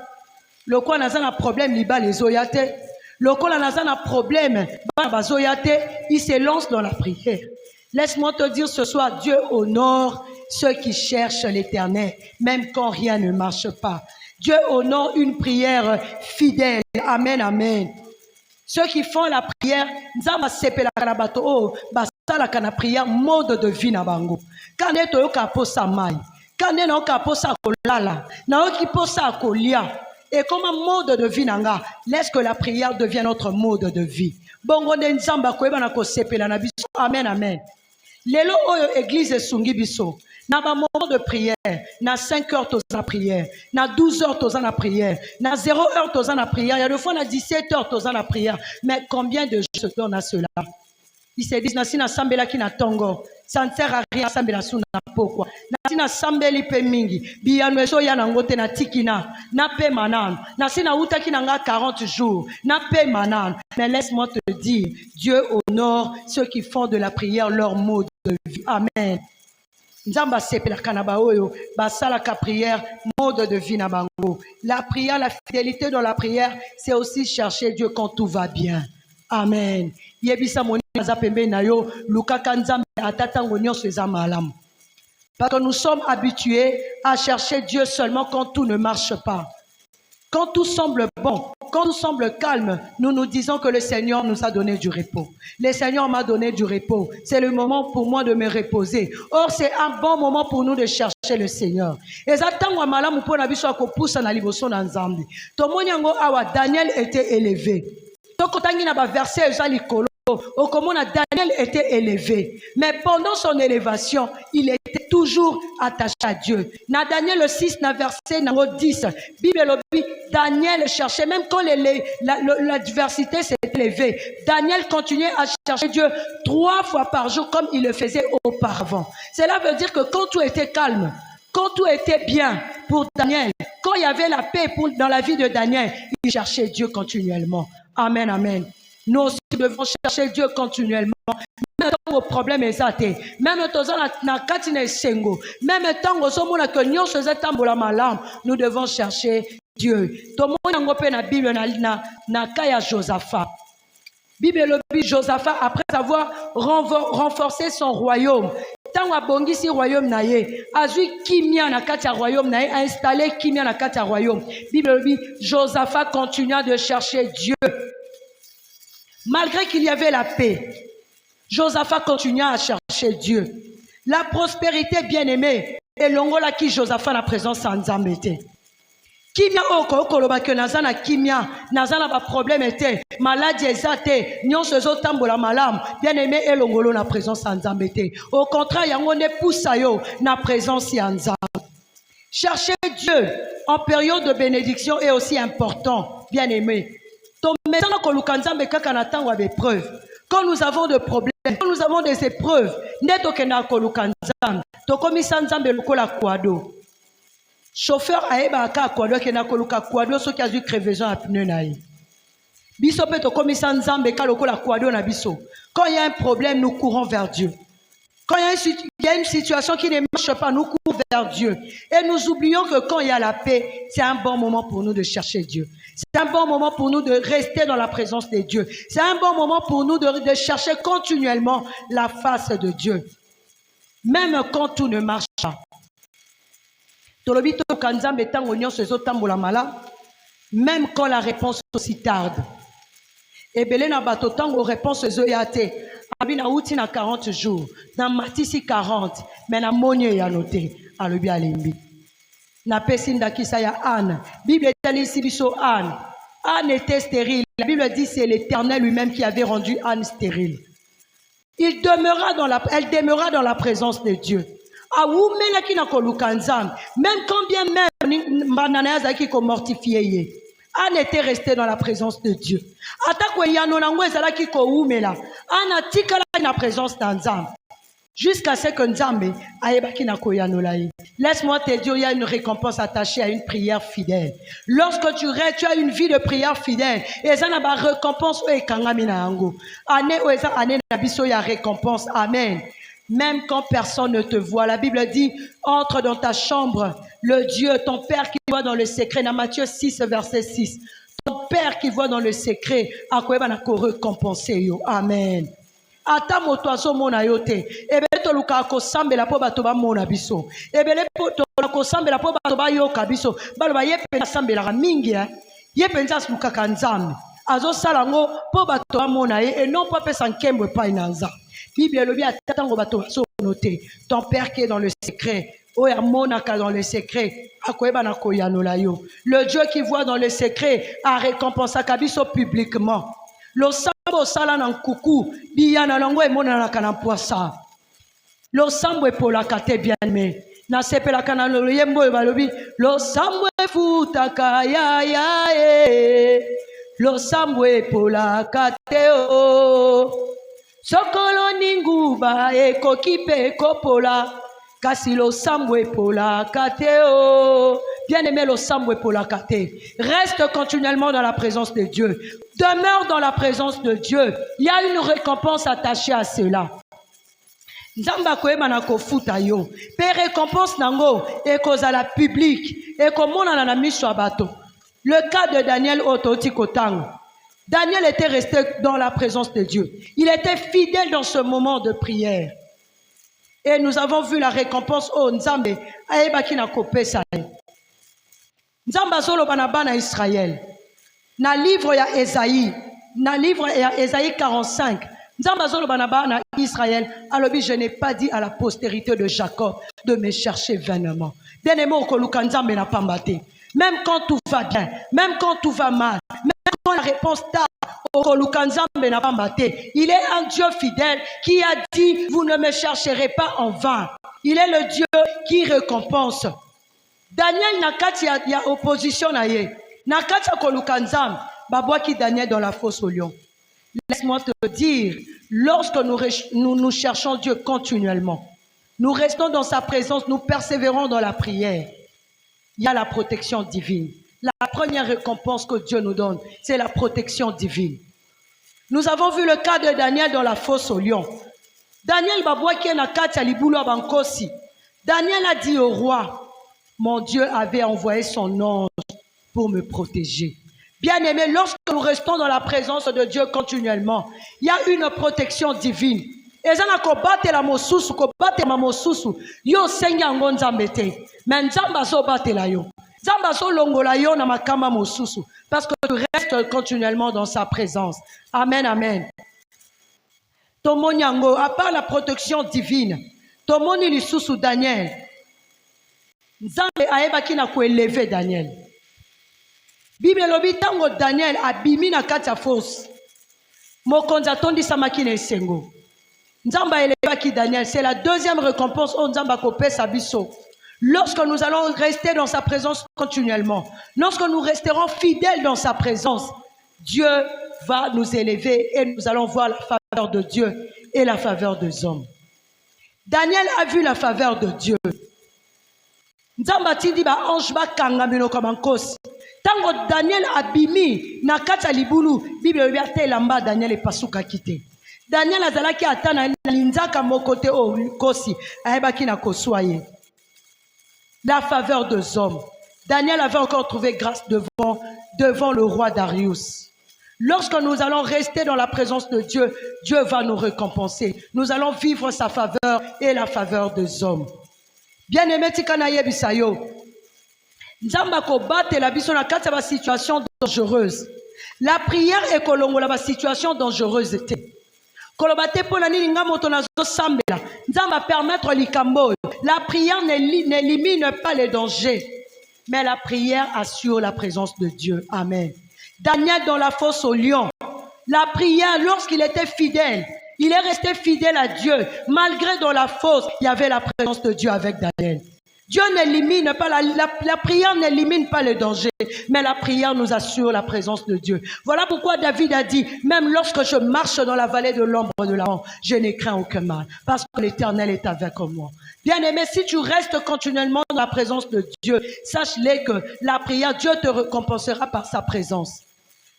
B: Le quoi naza na problème liba les oyate. Le quoi naza na problème ba bazoyate, il se lance dans la prière. Laisse-moi te dire ce soir, Dieu honore ceux qui cherchent l'Éternel, même quand rien ne marche pas. Dieu honore une prière fidèle. Amen, amen. Ceux qui font la prière, nzamba sepela kanabato o basala kana prière mode de vie na bango. Quand est to ka posa mai, quand est no ka posa kolala, na o ki posa kolia. Et comme un mode de vie nanga, laisse que la prière devienne notre mode de vie. Bongo de nzamba koeba na ko sepela na biso. Amen, amen. Lelo oyo église sungi biso. Na ba moment de prière, na 5 heures toza prière, na 12 heures toza na prière, na 0 heure toza na prière, il y a des fois na 17 heures toza na prière. Mais combien de gens se donnent à cela? Ils se disent nasi na sambela ki na tongo, ça ne sert à rien sambela suna pourquoi. Nasi na sambeli pe mingi, biyano eso ya na ngote na tikina, na pe manan. Nasi na uta ki na nga 40 jours, na pe manan. Mais laisse-moi te dire, Dieu honore ceux qui font de la prière leur mode de vie. Amen. Nzamba sepela kanaba oyo, basala ka prière, mode de vie na bango. La prière, la fidélité dans la prière, c'est aussi chercher Dieu quand tout va bien. Amen. Yebisa moni azapembe na yo, lukaka nzambe atatango nyonso eza malamu. Parce que nous sommes habitués à chercher Dieu seulement quand tout ne marche pas. Quand tout semble bon, quand tout semble calme, nous nous disons que le Seigneur nous a donné du repos. Le Seigneur m'a donné du repos. C'est le moment pour moi de me reposer. Or, c'est un bon moment pour nous de chercher le Seigneur. Daniel était élevé. Daniel était élevé, mais pendant son élévation, il était toujours attaché à Dieu. Dans Daniel 6, verset 10, Bible dit, Daniel cherchait, même quand l'adversité s'est élevée, Daniel continuait à chercher Dieu 3 fois par jour comme il le faisait auparavant. Cela veut dire que quand tout était calme, quand tout était bien pour Daniel, quand il y avait la paix dans la vie de Daniel, il cherchait Dieu continuellement. Amen, amen. Nous aussi devons chercher Dieu continuellement. Même tant que problème est athée, même tant que nous devons chercher Dieu. Bible Josaphat, après avoir renforcé son royaume, tant abongisi royaume naye, azui kimia na kati ya royaume naye, a installé kimia na kati ya royaume. Bible Josaphat continua de chercher Dieu. Malgré qu'il y avait la paix, Josaphat continua à chercher Dieu. La prospérité bien-aimée, et l'ongola qui Josaphat la présence en Nzambete. Kimia oko koloba que nazana kimia, nazana ba problème était, maladie ezate, nyon sezo tambola malam, bien-aimé et l'ongolo la présence en Nzambete. Au contraire, yango ne poussa yo na présence en Nzambete. Chercher Dieu en période de bénédiction est aussi important, bien-aimé. Quand nous avons des problèmes, quand nous avons des épreuves, chauffeur aeba ka kwado ke na koluka kwado so ki azu crevaison à pneu naï. Biso pe to komisa nzambe ka lokola kwado na biso. Quand il y a un problème, nous courons vers Dieu. Quand il y a une situation qui ne marche pas, nous courons vers Dieu. Et nous oublions que quand il y a la paix, c'est un bon moment pour nous de chercher Dieu. C'est un bon moment pour nous de rester dans la présence de Dieu. C'est un bon moment pour nous de chercher continuellement la face de Dieu. Même quand tout ne marche pas. Même quand la réponse aussi tarde. Et Belena Batotango réponse zoyate. Abina outi na 40 jours. Dans Matisi 40. Mais na monye ya noté. Alobi alembi. Na pesinda kisa ya Anne. Bible tali sibiso Anne. Anne était stérile. La Bible dit c'est l'Éternel lui-même qui avait rendu Anne stérile. Elle demeura dans la présence de Dieu. Même quand bien même Anne était restée dans la présence de Dieu. Jusqu'à ce que Nzambe ayebaki na koyanolaï. Laisse-moi te dire, il y a une récompense attachée à une prière fidèle. Lorsque tu as une vie de prière fidèle, et ça n'a pas récompense et kangamina ango. Année ou eza année na biso ya récompense. Amen. Même quand personne ne te voit, la Bible dit, entre dans ta chambre, le Dieu, ton Père qui voit dans le secret, dans Matthieu 6, verset 6. Ton Père qui voit dans le secret, à quoi il va récompenser yo. Amen. Ata moto azomona yo te ebele toluka kosambela po bato bamona biso ebele toluka kosambela po bato bayoka biso baloba ye mpenza asambelaka mingi ye mpenza asulukaka nzambe azosala ngo po bato bamona ye et non po apesa nkembo epai na nzambe. Bible elobi ata ntango bato bazono te, ton Père qui est dans le secret oyo amonaka dans le secret akoyeba na koyanola yo. Le Dieu qui voit dans le secret a récompensaka biso publiquement. Lo sambo sala na nkuku biya na longo emonanaka na poisa. Lo sambo epolaka te bien-aimé. Na sepelaka na loyembo oyo balobi lo sambo efutaka ya e. Lo sambo epolaka te o. Sokolo ninguba ekoki pe ekopola. Kasi lo sambo epolaka te o. Bien-aimé, le sambo epolaka te. Reste continuellement dans la présence de Dieu. Demeure dans la présence de Dieu. Il y a une récompense attachée à cela. Nzamba koyeba na kofuta yo. Pe récompense nango ekozala public ekomona na miso ya bato. Le cas de Daniel ototi kotango. Daniel était resté dans la présence de Dieu. Il était fidèle dans ce moment de prière. Et nous avons vu la récompense au Nzambe ayebaki na kopesa. Nzamba zolo banabana Israël. Na livre ya Esaïe, na livre ya Esaïe 45. Nzamba zolo banabana Israël. Alobi, je n'ai pas dit à la postérité de Jacob de me chercher vainement. Denemo koluka nzambe na pambate. Même quand tout va bien, même quand tout va mal, même quand la réponse tarde, il est un Dieu fidèle qui a dit, vous ne me chercherez pas en vain. Il est le Dieu qui récompense. Daniel nakati ya opposition na ye. Nakati koluka nzambe, babwaki Daniel dans la fosse au lion. Laisse-moi te dire, lorsque nous cherchons Dieu continuellement, nous restons dans sa présence, nous persévérons dans la prière, il y a la protection divine. La première récompense que Dieu nous donne, c'est la protection divine. Nous avons vu le cas de Daniel dans la fosse au lion. Daniel babwaki na kati ya libulu bankosi. Daniel a dit au roi, mon Dieu avait envoyé son ange pour me protéger. Bien-aimés, lorsque nous restons dans la présence de Dieu continuellement, il y a une protection divine. Ezana ko batela mosusu ko batela mosusu yo senga ngonza mbete mais nzamba zo batela yo nzamba zo longola yo na makamba mosusu parce que tu restes continuellement dans sa présence. Amen, amen. Tomoni yango à part la protection divine, tomoni lisusu Daniel nzambe ayebaki na ko élever Daniel. Bible lobi tango Daniel abimi na kati ya fosse mokonzi atondisama na esengo. Nzamba elebaki Daniel, c'est la deuxième récompense au Nzamba kopesa biso. Lorsque nous allons rester dans sa présence continuellement, lorsque nous resterons fidèles dans sa présence, Dieu va nous élever et nous allons voir la faveur de Dieu et la faveur des hommes. Daniel a vu la faveur de Dieu. Nzamba tindi ba ange ba kanga minoko bankosi. Tango Daniel abimi na kata libulu, Bible lui a telamba Daniel et pasuka kite. Daniel azalaki atana linzaka mokote o kosi ayebaki na koswaye. La faveur des hommes. Daniel avait encore trouvé grâce devant le roi Darius. Lorsque nous allons rester dans la présence de Dieu, Dieu va nous récompenser. Nous allons vivre sa faveur et la faveur des hommes. Bien-aimé tikana yebisayo. Nzamba ko batela biso na kati ya situation dangereuse. La prière est kolongola ba situation dangereuse était. Kolobate pona nini nga moto nazo sambela. Nzamba permettre likambo. La prière n'élimine pas les dangers, mais la prière assure la présence de Dieu. Amen. Daniel dans la fosse au lion. La prière, lorsqu'il était fidèle, il est resté fidèle à Dieu. Malgré dans la fosse, il y avait la présence de Dieu avec Daniel. Dieu n'élimine pas, la prière n'élimine pas les dangers, mais la prière nous assure la présence de Dieu. Voilà pourquoi David a dit, même lorsque je marche dans la vallée de l'ombre de la mort, je n'ai craint aucun mal, parce que l'Éternel est avec moi. Bien-aimé, si tu restes continuellement dans la présence de Dieu, sache-le que la prière, Dieu te récompensera par sa présence.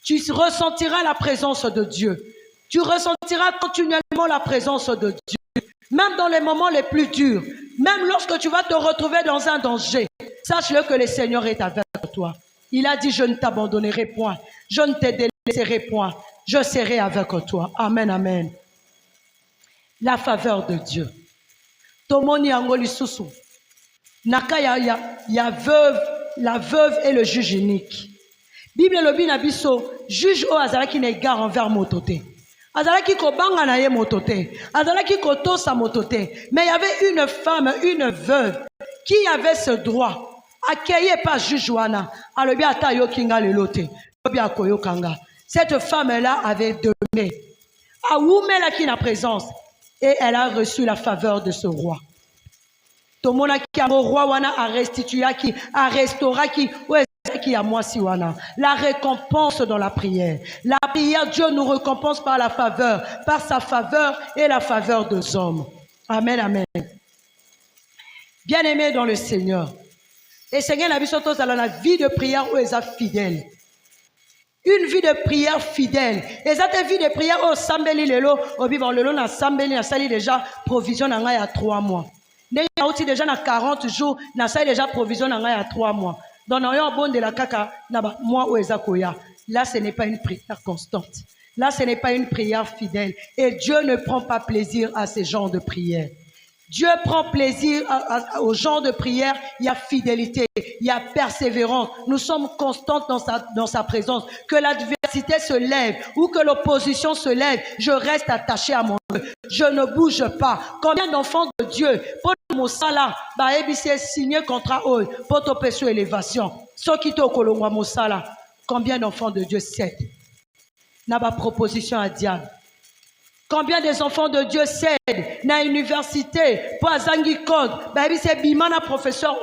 B: Tu ressentiras la présence de Dieu. Tu ressentiras continuellement la présence de Dieu. Même dans les moments les plus durs, même lorsque tu vas te retrouver dans un danger, sache-le que le Seigneur est avec toi. Il a dit, je ne t'abandonnerai point, je ne te délaisserai point, je serai avec toi. Amen, amen. La faveur de Dieu. Tomoni angoli susu. Naka ya veuve, la veuve et le juge unique. Bible lobi na biso, juge o azalaki na égard envers mototé. Azalaki kobanga na ye mototé, azalaki kotosa mototé, mais il y avait une femme, une veuve qui avait ce droit. Accueillie par juge wana, alobi ata yo kinga lelote, lobi akoyo kanga. Cette femme-là avait donné a oumela ki na présence et elle a reçu la faveur de ce roi. Tomona ki au roi wana a restitué qui a restauré qui qui a moi si wana. La récompense dans la prière. La prière, Dieu nous récompense par la faveur, par sa faveur et la faveur des hommes. Amen, amen. Bien-aimés dans le Seigneur. Et Seigneur, la vie surtout dans la vie de prière où ils sont fidèles. Une vie de prière fidèle. Et cette vie de prière au sambeli lelo, au vivant lelo na sambeli na sali déjà provision na nga ya 3 mois. Né ya outi déjà na 40 jours na sali déjà provision na nga ya 3 mois. Donc, bon de la kaka, moi ou ezakoya. Là, ce n'est pas une prière constante. Là, ce n'est pas une prière fidèle. Et Dieu ne prend pas plaisir à ces genres de prières. Dieu prend plaisir au genre de prière. Il y a fidélité, il y a persévérance. Nous sommes constants dans sa présence. Que l'adversité se lève ou que l'opposition se lève, je reste attaché à mon Dieu. Je ne bouge pas. Combien d'enfants de Dieu, pour mon salaire, c'est signé contrat pour topé sur élévation. Ce qui te kolongwa mon salaire. Combien d'enfants de Dieu cèdent? N'a pas proposition à diable. Combien des enfants de Dieu cèdent dans l'université pour azangi code? C'est bimana professeur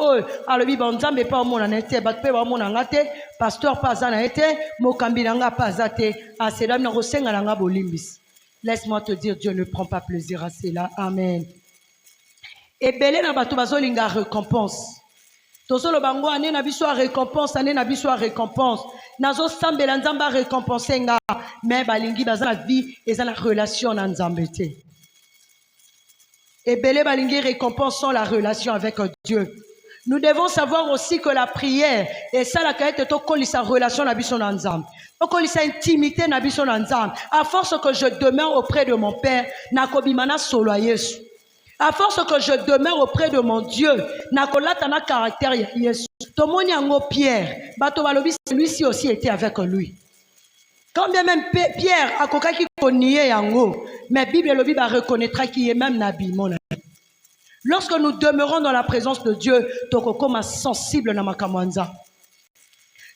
B: alors banzambe pas mon anete batpe ba mon ngate pasteur pas anete mokambi nanga pas ate asedam na rosenga nanga bolimbis. Laisse-moi te dire, Dieu ne prend pas plaisir à cela. Amen. Et belé na bato bazolinga récompense. Tozolo bango ane na biso récompense, ane na biso récompense. Nazo sambela nzamba récompenser nga, mais balingi baza na vie eza na relation na nzambe te. Et belé balingi récompense sont la relation avec Dieu. Nous devons savoir aussi que la prière est ça la qualité to kolisa relation na biso na nzambe. To kolisa intimité na biso na nzambe. À force que je demeure auprès de mon Père, nakobimana solo a Yesu. À force que je demeure auprès de mon Dieu, nakolata na caractère Yesu. Tomoni ango Pierre, bato balobi celui-ci aussi était avec lui. Quand bien même Pierre a koka ki koniye yango, mais Bible lobi ba reconnaîtra qu'il est même nabi mon ami. Lorsque nous demeurons dans la présence de Dieu, tokokoma sensible na makamwanza.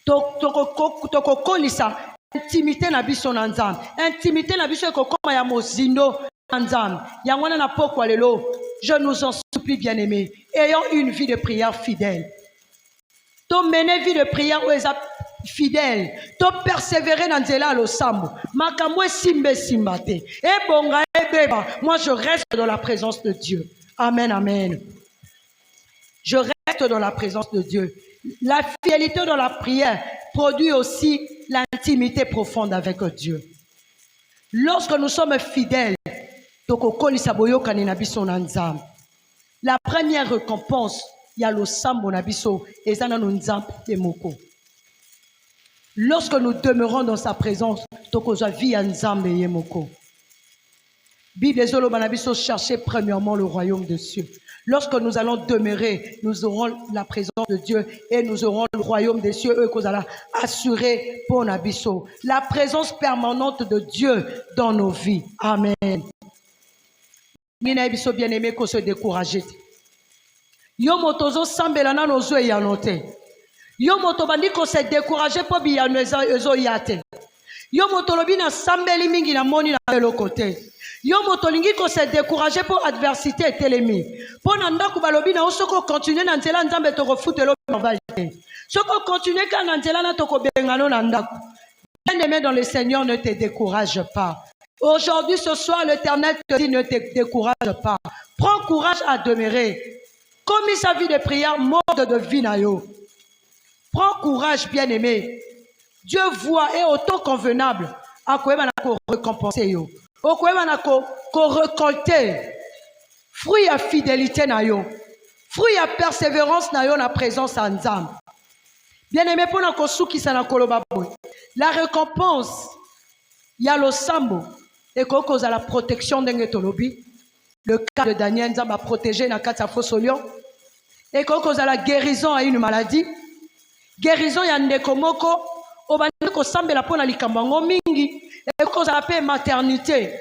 B: Tokoko lisa intimité na biso na nzambe. Intimité na biso kokoma ya mozindo na nzambe. Yangwana na pokwa lelo, je nous en supplie bien-aimés, ayons une vie de prière fidèle. To mener vie de prière où eza fidèle, to persévérer dans nzela lo sambo. Makamwe simbe simbate. E bonga e beba, moi je reste dans la présence de Dieu. Amen, amen. Je reste dans la présence de Dieu. La fidélité dans la prière produit aussi l'intimité profonde avec Dieu. Lorsque nous sommes fidèles, la première récompense, il y a le sambo nabiso et ça nous moko. Lorsque nous demeurons dans sa présence, tokoza vie nzambe yemoko. Bible Zolobanabiso chercher premièrement le royaume de Dieu. Lorsque nous allons demeurer, nous aurons la présence de Dieu et nous aurons le royaume des cieux, eux qu'on allons assurer pour Nabiso. La présence permanente de Dieu dans nos vies. Amen. Nina biso bien aimé qu'on se décourage. Yo motozo sambelana nozo yanote. Yo motobandi qu'on se découragé pour bien ezo yate. Yo motolobi na sambeli mingi na moni na le côté. Yo motolingi ko se décourager pour adversité et télémi. Pour nanda kubalobi na osoko continuer na nzela nzambe to refutelo mavaje. Soko continuer ka na nzela na to ko bengano na ndako. Bien-aimé dans le Seigneur, ne te décourage pas. Aujourd'hui, ce soir, l'Éternel te dit ne te décourage pas. Prends courage à demeurer. Comme sa vie de prière, mode de vie na yo. Prends courage, bien-aimé. Dieu voit et autant convenable à quoi il va récompenser yo. Au quoi il va récolter fruit à fidélité na yo, fruit à persévérance na yo na présence en Nzambe. Bien-aimé pour na kosuki sana koloba boy. La récompense il y a le sambo et cause à la protection d'Engetolobi. Le cas de Daniel Nzambe a protégé na kata fosolion et cause à la guérison à une maladie. Guérison ya ndekomoko obandeko sambela pona likambango mingi et cause à la paix maternité.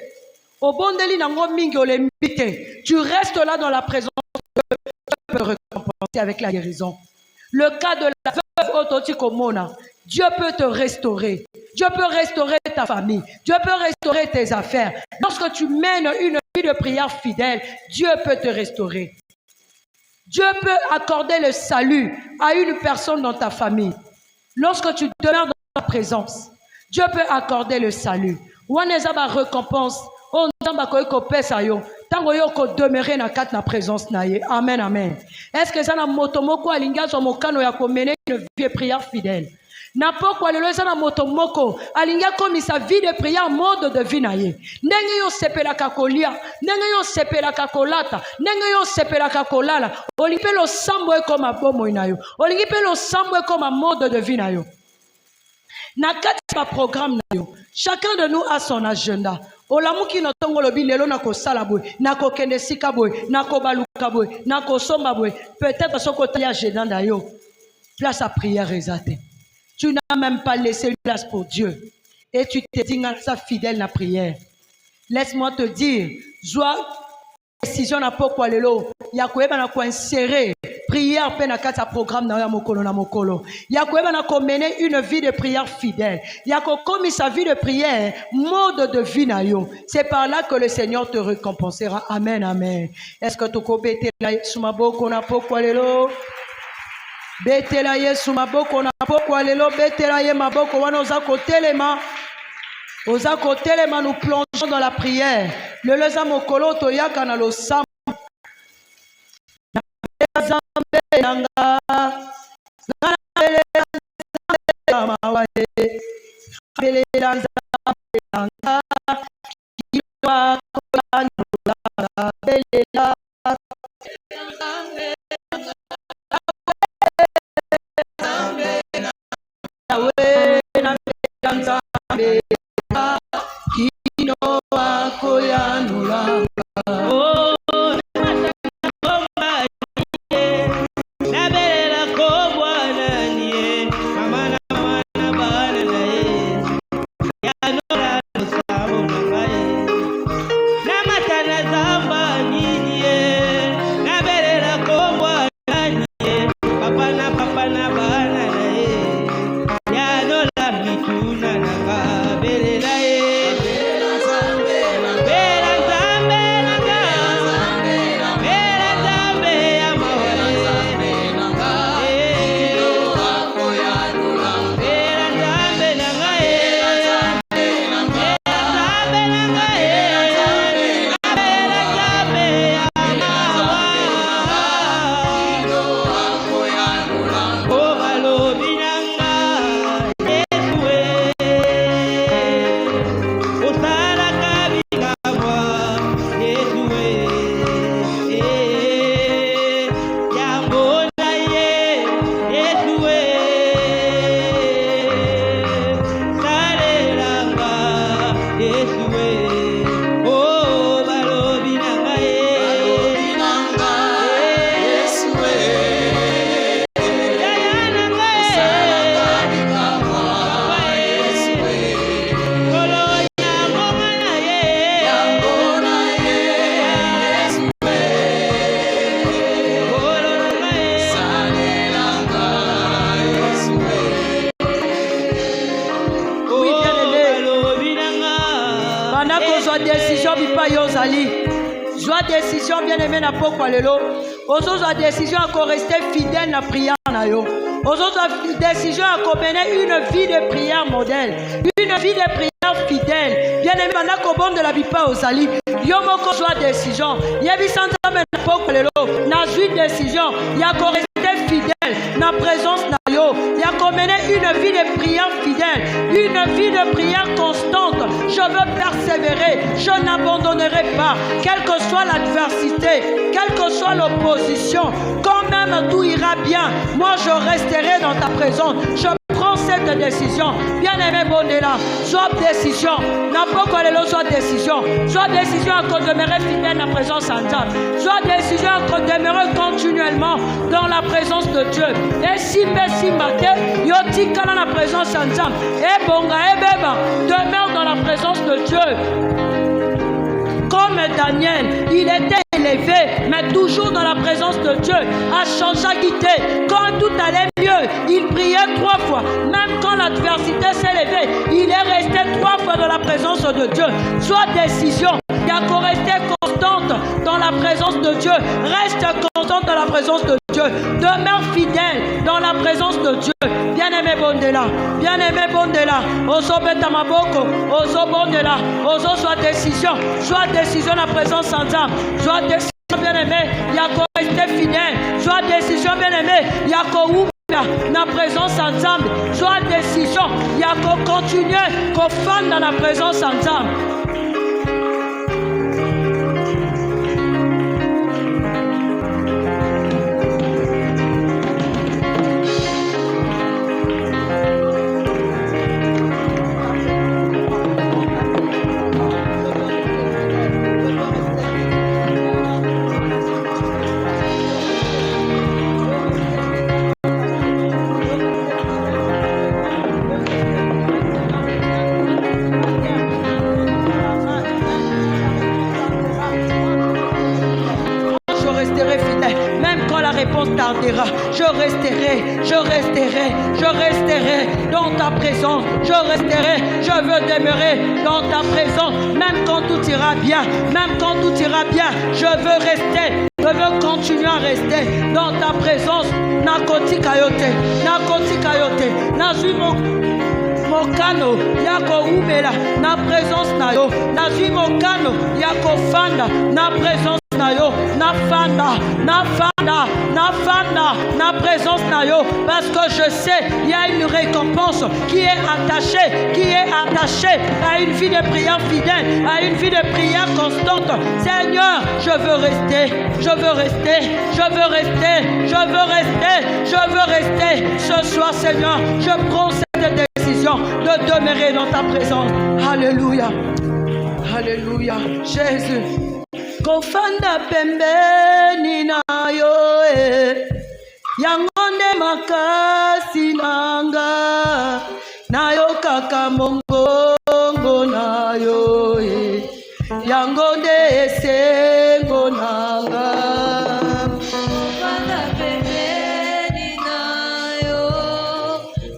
B: Au bondeli nango mingi olembite. Tu restes là dans la présence de Dieu, tu peux récompenser avec la guérison. Le cas de la veuve Ototikomona, Dieu peut te restaurer. Dieu peut restaurer ta famille. Dieu peut restaurer tes affaires. Lorsque tu mènes une vie de prière fidèle, Dieu peut te restaurer. Dieu peut accorder le salut à une personne dans ta famille. Lorsque tu demeures dans ta présence, Dieu peut accorder le salut. Waneza ba récompense, on nzamba ko pesa yo. Tango yo ko demeurer na kat na présence na ye. Amen, amen. Est-ce que ça na motomoko alinga so mokano ya ko mener une vie de prière fidèle? N'importe quoi, le na motomoko alinga comme sa vie de prière mode de vie na ye. Ndenge yo sepela kakolia, ndenge yo sepela kakolata, ndenge yo sepela kakolala. Olipe lo sambo e comme abomo na yo. Olipe lo sambo e comme mode de vie na yo. Na kati pa programme na yo. Chacun de nous a son agenda. olamuki no tongo lobi lelo na kosala boy na kokende sika boy na kobaluka boy na kosomba boy peut-être soko ya gênant yo place à prière exate tu n'as même pas laissé une place pour Dieu et tu te dis ça fidèle na prière. Laisse-moi te dire joie décision na poko lelo ya koyeba na ko insérer prière pe na kata programme na mokolo na mokolo ya koyeba na ko mener une vie de prière fidèle ya ko commis sa vie de prière mode de vie na yo. C'est par là que le Seigneur te récompensera. Amen, amen. Est-ce que tu ko betela Yesu maboko na poko lelo betela Yesu maboko na poko lelo betela ye maboko wana oza kotelema. Oza kotelema, nous plongeons dans la prière. Le leza mokolo to yaka na lo sam. Zambe nanga. Bele zambe nanga. Kiwa kola bele la. Joie décision bien aimé na pokwa lelo. Ozo décision à rester fidèle na prière na yo. Ozo décision à mener une vie de prière modèle, une vie de prière fidèle. Bien aimé na ko bon de la bipa ozali. Yo moko joie décision. Yebi santa na pokwa lelo. Na joie décision, ya ko rester fidèle na présence na yo. Ya ko mener une vie de prière fidèle, une vie de prière constante. Je veux persévérer, je n'abandonnerai pas, quelle que soit l'adversité, quelle que soit l'opposition, quand même tout ira bien, moi je resterai dans ta présence. Je prends cette décision. Bien-aimé Bondela, soit décision, n'importe quoi soit décision, soit décision à demeurer fidèle dans la présence en Dieu, soit décision à demeurer continuellement dans la présence de Dieu. Et si matin, yoti kana la présence en Dieu, et bonga et beba, demeure dans la présence de Dieu. Comme Daniel, il était élevé, mais toujours dans la présence de Dieu, a changé, a quitté. Quand tout allait mieux, il priait 3 fois. Même quand l'adversité s'est levée, il est resté 3 fois dans la présence de Dieu. Soit décision, il a resté constante dans la présence de Dieu. Reste constante dans la présence de Dieu. Demeure fidèle dans la présence de Dieu. Bien-aimé Bondela, bien-aimé Bondela, Ozo Betamaboko, Ozo Bondela, Ozo soit décision dans la présence en Dieu. Soit décision bien-aimé, Yako rester fidèle. Soit décision bien-aimé, Yako dans la présence ensemble. Soit décision, Yako continuer, qu'on fasse dans la présence ensemble. réponse tardera. Je resterai dans ta présence. Je resterai, je veux demeurer dans ta présence. Même quand tout ira bien, je veux rester. Je veux continuer à rester dans ta présence. Nakoti kayote, nazui mokano yako umela na présence na yo. Nazui mokano yako fanda na présence na yo. Na fanda na présence na yo. Parce que je sais il y a une récompense qui est attachée à une vie de prière fidèle, à une vie de prière constante. Seigneur, je veux rester. Ce soir, Seigneur, je prends cette décision de demeurer dans ta présence. Alléluia. Jésus. Kofanda pembeni na yo yangonde makasi nanga na yo kaka mongongo na yo yangonde esengo nanga.
C: Kofanda pembeni na yo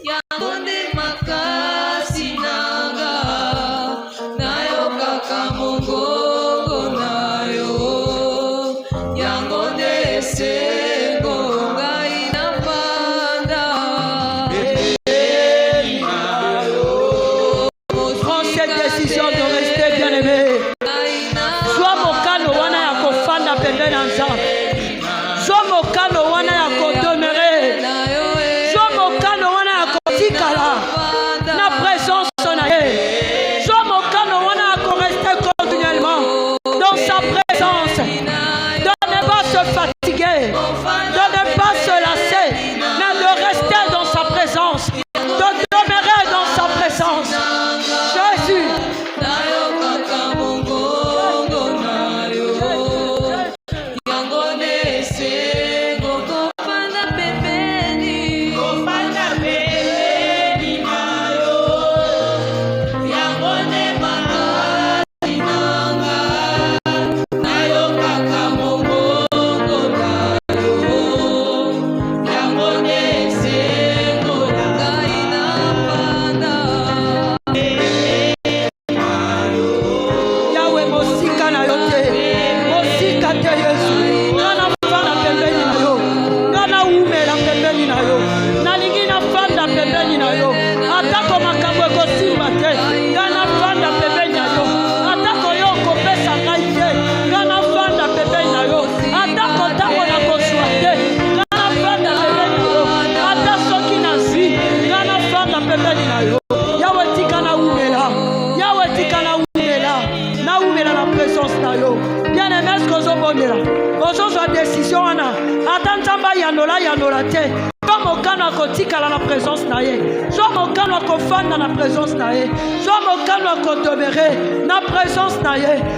C: yangonde makasi nanga na yo kaka mongongo.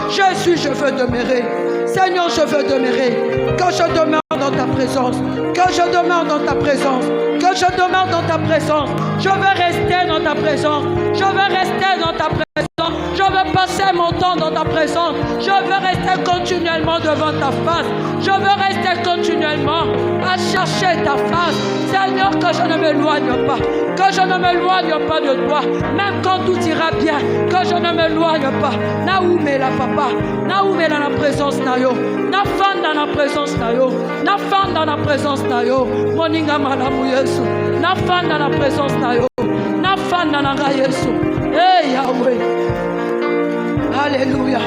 B: Jésus, je veux demeurer. Seigneur, je veux demeurer. Que je demeure dans ta présence. Je veux rester dans ta présence. Je veux passer mon temps dans ta présence. Je veux rester continuellement devant ta face. Je veux rester continuellement à chercher ta face. Seigneur, que je ne m'éloigne pas. De toi. Même quand tout ira bien. Que je ne m'éloigne pas. Naoumela papa. Naoumela na présence na yo. Na fanda na présence na yo. Moninga malamu Yesu. Na fanda na présence na yo. Na fanda na ga Yesu. Hey Yahweh. Alléluia.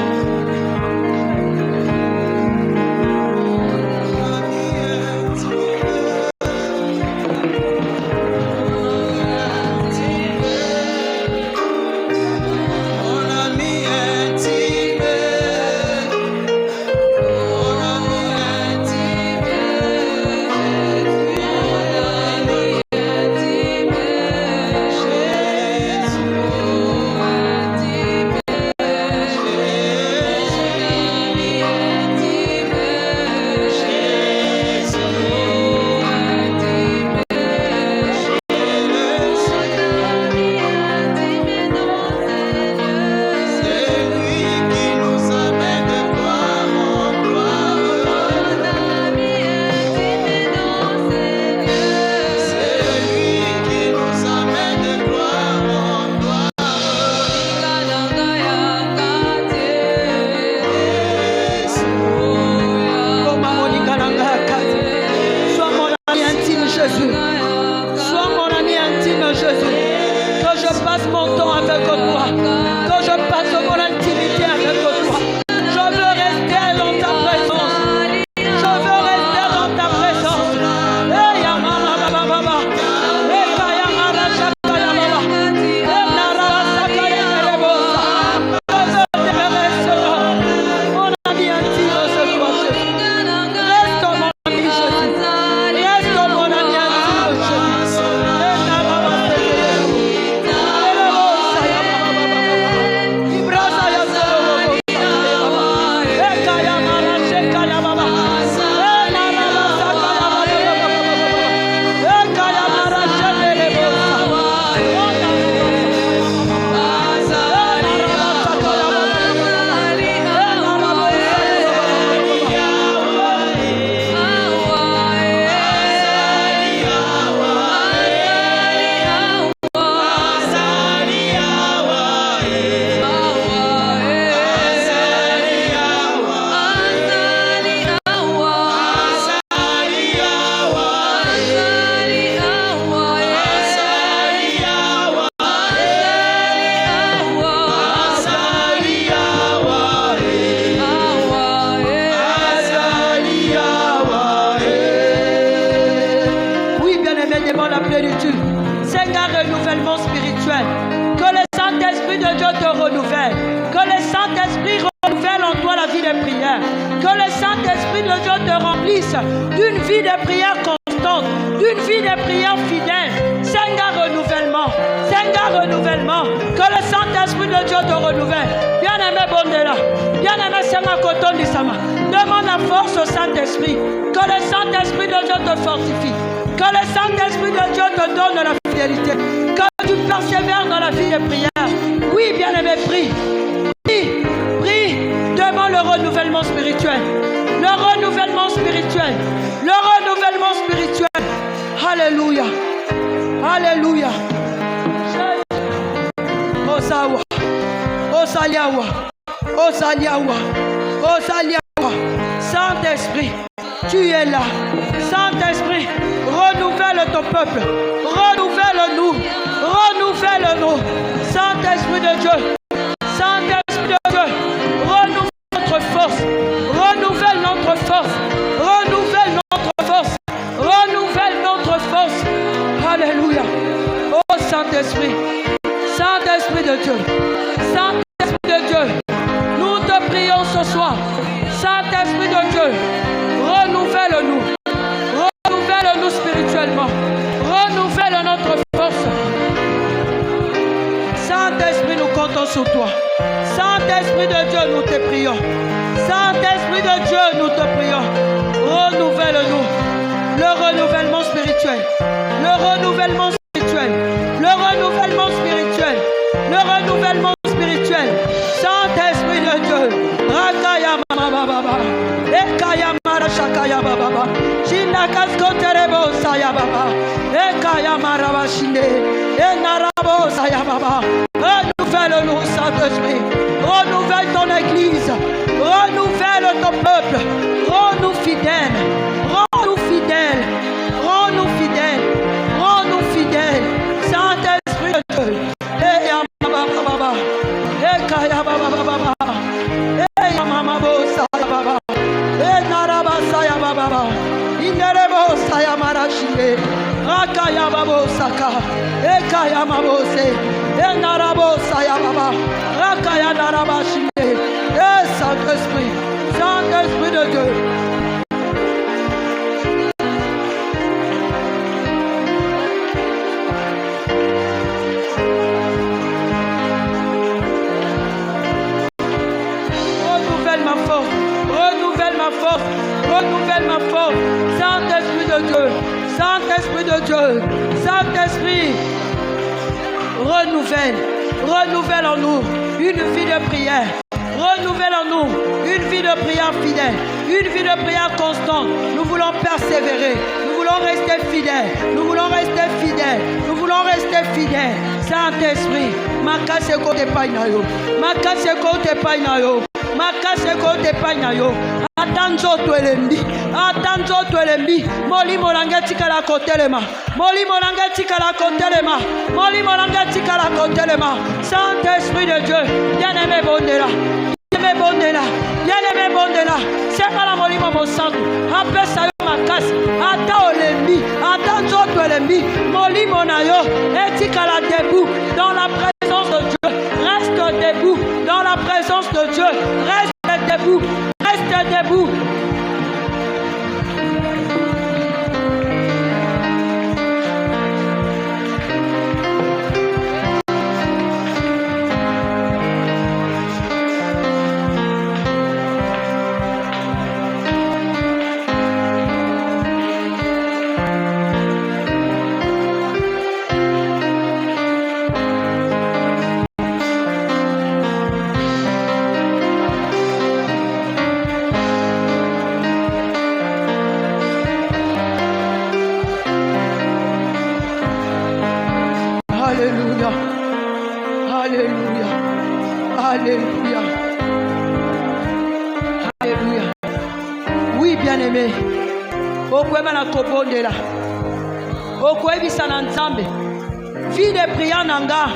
B: plénitude. Seigneur, renouvellement spirituel. Que le Saint-Esprit de Dieu te renouvelle. Que le Saint-Esprit renouvelle en toi la vie de prière. Que le Saint-Esprit de Dieu te remplisse d'une vie de prière constante, d'une vie de prière fidèle. Seigneur, renouvellement. Seigneur, renouvellement. Que le Saint-Esprit de Dieu te renouvelle. Bien-aimé Bondela, bien-aimé Seigneur Koton Disama, demande la force au Saint-Esprit. Que le Saint-Esprit de Dieu te fortifie. Que le Saint-Esprit de Dieu te donne la fidélité. Que tu persévères dans la vie de prière. Oui, bien-aimé, prie. Prie, prie. Demande le renouvellement spirituel. Le renouvellement spirituel. Le renouvellement spirituel. Alléluia. Alléluia. Osawa. Osaliawa. Osaliawa. Osaliawa. Saint-Esprit, tu es là. Saint-Esprit, renouvelle ton peuple. Renouvelle-nous. Renouvelle-nous. Saint-Esprit de Dieu. Saint-Esprit de Dieu. Renouvelle notre force. Renouvelle notre force. Renouvelle notre force. Renouvelle notre force. Alléluia. Oh Saint-Esprit. Saint-Esprit de Dieu. Saint-Esprit de Dieu. Nous te prions ce soir. Saint-Esprit de Dieu. Renouvelle-nous. Renouvelle-nous spirituellement. Renouvelle notre force. Saint-Esprit, nous comptons sur toi. Saint-Esprit de Dieu, nous te prions. Saint-Esprit de Dieu, nous te prions. Renouvelle-nous. Le renouvellement spirituel. Le renouvellement spirituel. Le renouvellement spirituel. Le renouvellement spirituel. Saint-Esprit de Dieu. Rakaya mama baba. Ekaya mara shakaya baba. Shinakas koterebo saya baba. Ekaya mara bashinde. Enarabo saya baba. Renouvelle-nous, Saint-Esprit. Renouvelle ton église. Renouvelle ton peuple. Rends-nous fidèles. Rends-nous fidèles. Rends-nous fidèles. Rends-nous fidèles. Saint-Esprit de Dieu. Eya baba baba. Ekaya baba baba. Eya mama bosa baba. Enaraba saya baba. Inerebo saya marashinde. Rakaya babo saka. Ekaya mabose. Enarabo saya baba. Rakaya naraba shinde. Saint-Esprit. Saint-Esprit de Dieu. Renouvelle ma force. Renouvelle ma force. Renouvelle ma force. Saint-Esprit de Dieu. Saint-Esprit de Dieu. Saint-Esprit. Renouvelle. Renouvelle en nous une vie de prière. Renouvelle en nous une vie de prière fidèle. Une vie de prière constante. Nous voulons persévérer. Nous voulons rester fidèles. Nous voulons rester fidèles. Nous voulons rester fidèles. Saint-Esprit. Makase kote painayo. Makase kote painayo. Makase kote painayo. Atanzo tuelembi. Atanzo tuelembi. Moli molanga tikala kotelema. Moli molanga tikala kotelema. Moli molanga tikala kotelema. Saint-Esprit de Dieu. Bien-aimé Bondela. Bien-aimé Bondela. Bien-aimé Bondela. C'est pas la moli momo santo. Après ça makasi. Ata olembi. Atanzo tuelembi. Moli monayo. Etikala debout dans la présence de Dieu. Reste debout dans la présence de Dieu. Reste debout. Reste debout. Alléluia. Alléluia. Alléluia. Alléluia. Oui, bien-aimé. Okwema na kobondela. Okwebisa na nzambe. Vie de prière nanga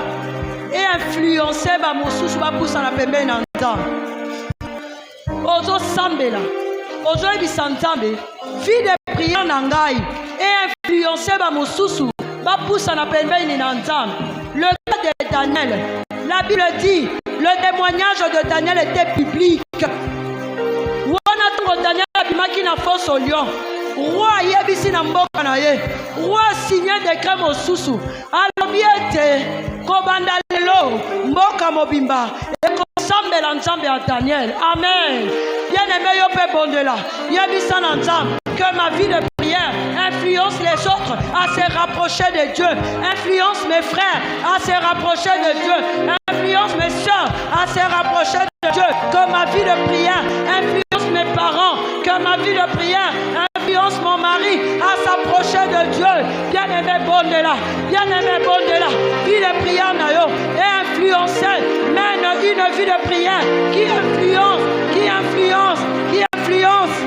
B: et influencer ba mosusu ba poussa na pembeni na nzambe. Ozo sambela. Ozo ebisa nzambe. Vie de prière nangai et influencer ba mosusu ba poussa na pembeni na nzambe. Le cas de Daniel, la Bible dit, le témoignage de Daniel était public. Wana Daniel abimaki na fosse au lion. Roi yebisi na mboka na ye. Roi signé décret mosusu. Alobi ete kobanda lelo mboka mobimba ekosambela nzambe ya Daniel. Amen. Bien-aimé yo pe bondela. Yebisa na nzambe que ma vie de prière influence les autres à se rapprocher de Dieu. Influence mes frères à se rapprocher de Dieu. Influence mes soeurs à se rapprocher de Dieu. Que ma vie de prière influence mes parents. Que ma vie de prière influence mon mari à s'approcher de Dieu. Bien-aimé bondela. Bien-aimé bondela. Vie de prière nayo et influencer. Mène une vie de prière qui influence, qui influence, qui influence.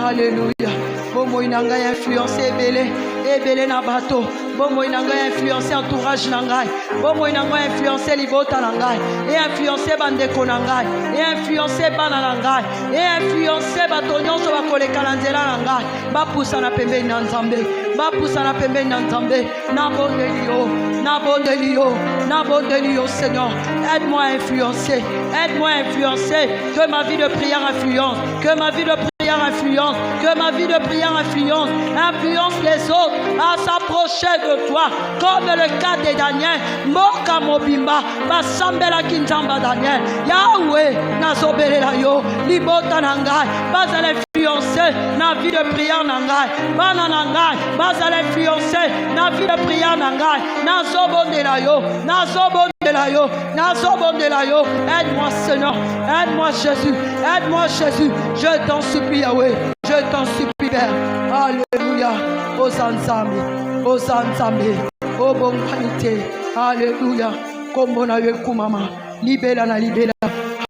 B: Alléluia. Bomo inanga influencer ebele na bateau. Bomo inanga influencer entourage na ngai. Bomo inanga influencer libota na ngai. Et influencer bandeko na ngai. Et influencer bana na ngai. Et influencer bato nyonso bakoleka na nzela na ngai. Ba poussa na pembeni na Nzambe. Ba poussa na pembeni na Nzambe. Na bondelio. Na bondelio. Na bondelio Seigneur. Aide-moi à influencer. Aide-moi à influencer. Que ma vie de prière influence. Que ma vie de prière influence. Que ma vie de prière influence. Influence les autres à s'approcher de toi. Comme le cas de Daniel. Moka mobimba. Basambela kinzamba Daniel. Yahweh. Nazobelela yo. Libota nangai. Basal influencer na vie de prière nangai. Bana nangai. Basal influencer na vie de prière nangai. Nazobondela yo. Nazobondela yo. Nazobondela yo. Aide-moi Seigneur. Aide-moi Jésus. Aide-moi Jésus. Je t'en supplie Yahweh. Je t'en supplie Père. Alléluia. Osanzambe. Osanzambe. Oh bon qualité. Alléluia. Comme on a eu Kumama. Libéla na libéla.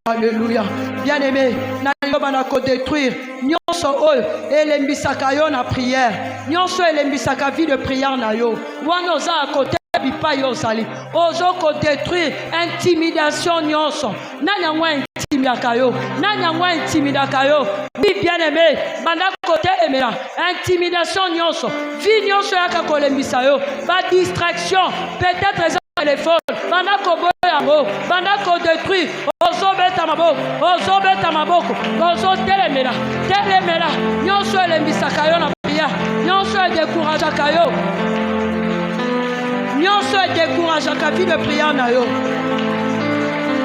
B: Alléluia. Bien-aimé, nayoba na ko détruire nyonso oyo elembisaka yo na prière. Nyonso elembisaka vie de prière na yo. Wana oza à côté bipai ozali. Ozo ko détruire intimidation nyonso. Nanya ngwa intimidaka yo. Nanya ngwa intimidaka yo. Bi bien-aimé, banda côté emela. Intimidation nyonso. Vie nyonso yaka ko lembisa yo. Ba distraction, peut-être téléphone. Banda ko boyango. Banda ko détruire. Ozobeta maboko, ozo telemela, nyonso elembisaka yo na prière, nyonso décourageaka yo, nyonso décourageaka vie de prière na yo.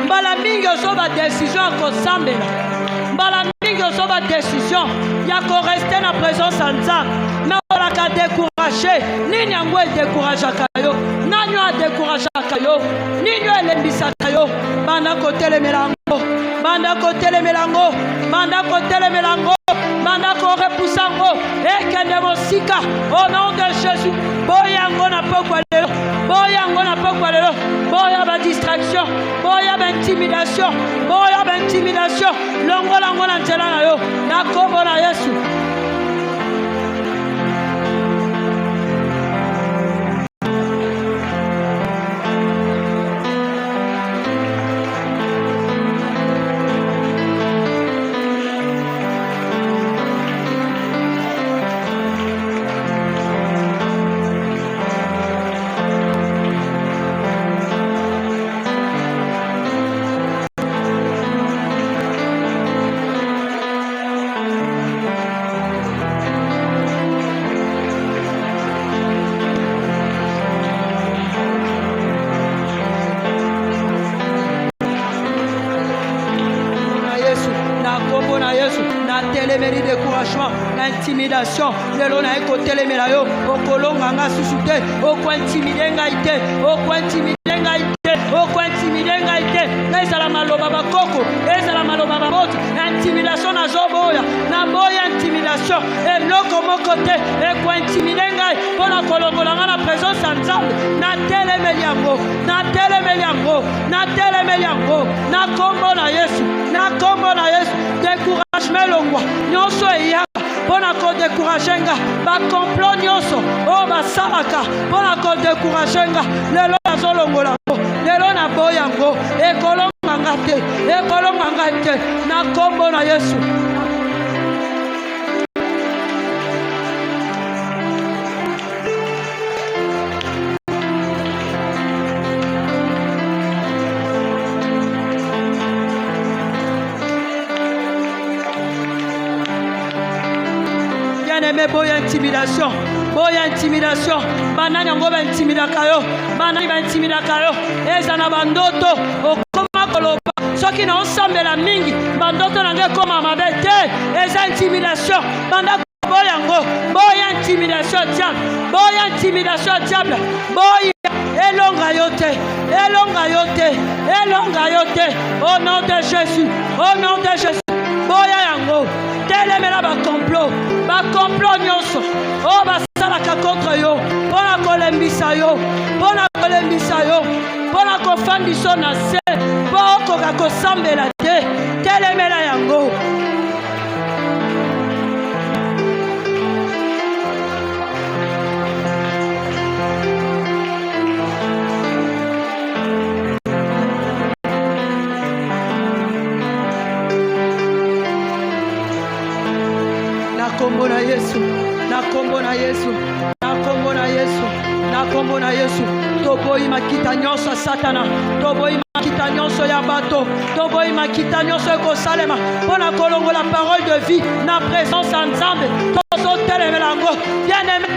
B: Mbala mingi ozoba décision akosambela, mbala mingi ozoba décision ya ko rester na présence ya Nzambe, na olaka découragé. découragé, nini yango découragaka yo, nani a découragaka yo, nini elembisaka yo, banda kotelemela yango, banda kotelemela yango, banda kotelemela yango, banda korepusa yango, ekende mosika, au nom de Jésus, boyango na pokwa lelo, boyango na pokwa lelo, boya ba distraction, boya ba intimidation, boya ba intimidation, longola ngona nzela na yo, na kombo na Yesu. Intimidation, le lona eko telemela yo, okolonga nga susute, oko intimide ngai te, oko intimide ngai te, oko intimide ngai te, ezala maloba bakoko, ezala maloba baboto, intimidation na zoboya, na boya intimidation, eloko moko te, eko intimide ngai, pona kolongola nga na présence ya Nzambe, na telemeli yango, na telemeli yango, na telemeli yango, na kombo na Yesu, na kombo na Yesu, découragement longwa, nyonso eya. Pona ko découragenga ba complot nyonso o basalaka pona ko découragenga lelo azolongola lelo na boyango ekolonga ngate na kombo na Yesu. Boya intimidation, banani yango ba intimidaka yo, banani ba intimidaka yo, eza na bandoto okoma koloba, soki na osambela mingi, bandoto nange koma mabe te, eza intimidation, banda boyango, boya intimidation diable, boya intimidation diable, boya elonga yote, au nom de Jésus, au nom de Jésus, boya yango. Telemela ba complot nyonso o basalaka contre yo pona kolembisa yo pona kofandisa na se po okoka kosambela te telemela yango. Na kombo na Yesu, toboyi makita nyonso Satana, toboyi makita nyonso ya bato, toboyi makita nyonso ekosalema pona kolongola parole de vie na présence ya Nzambe, tozo telemela ngo, bien-aimé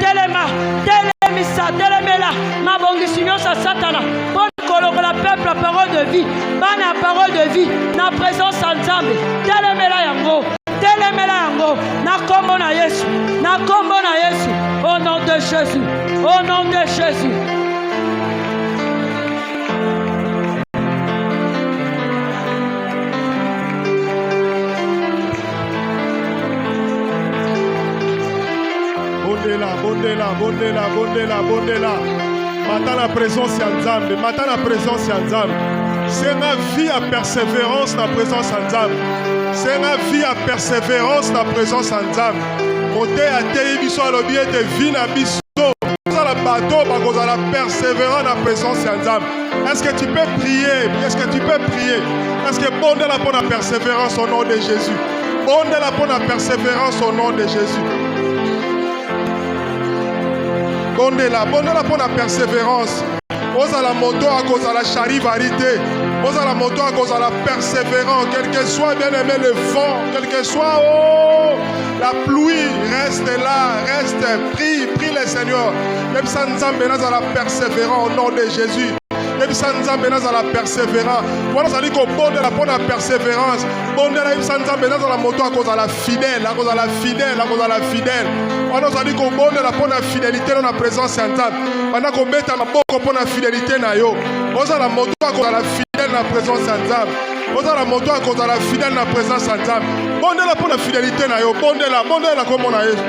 B: telemela mabongisi nyonso Satana pona kolongola peuple la parole de vie, bana parole de vie na présence ya Nzambe, telemela yango, na kombo na Yesu, au nom de Jésus, au nom de Jésus.
D: Bondela. Mata la présence ya Nzambe, c'est ma vie à persévérance na présence ya Nzambe. C'est ma vie à persévérance na présence ya Nzambe. Mote a tei biso alobi ete vie na biso la bateau bakozala persévérant na présence ya Nzambe. Est-ce que tu peux prier? Est-ce que bondela pour la persévérance au nom de Jésus? Bondela pour la persévérance au nom de Jésus. Bondela pour la persévérance. Osa la moto à cause de la charivarité. Osa la moto à cause de la persévérance. Quel que soit bien aimé le vent, quel que soit la pluie, reste là, prie le Seigneur. Même sans Nzambe, la persévérance au nom de Jésus. yebisa nzambe nazala persévérant wana ozali kobondela mpo na persévérance bondela yebisa nzambe nazala moto akozala fidèle akozala fidèle akozala fidèle wana ozali kobondela mpo na fidélité na présence ya nzambe banda kobeta maboko mpo na fidélité na yo ozala moto akozala fidèle na présence ya nzambe ozala moto akozala fidèle na présence ya nzambe bondela mpo na fidélité na yo bondela kombo na yesu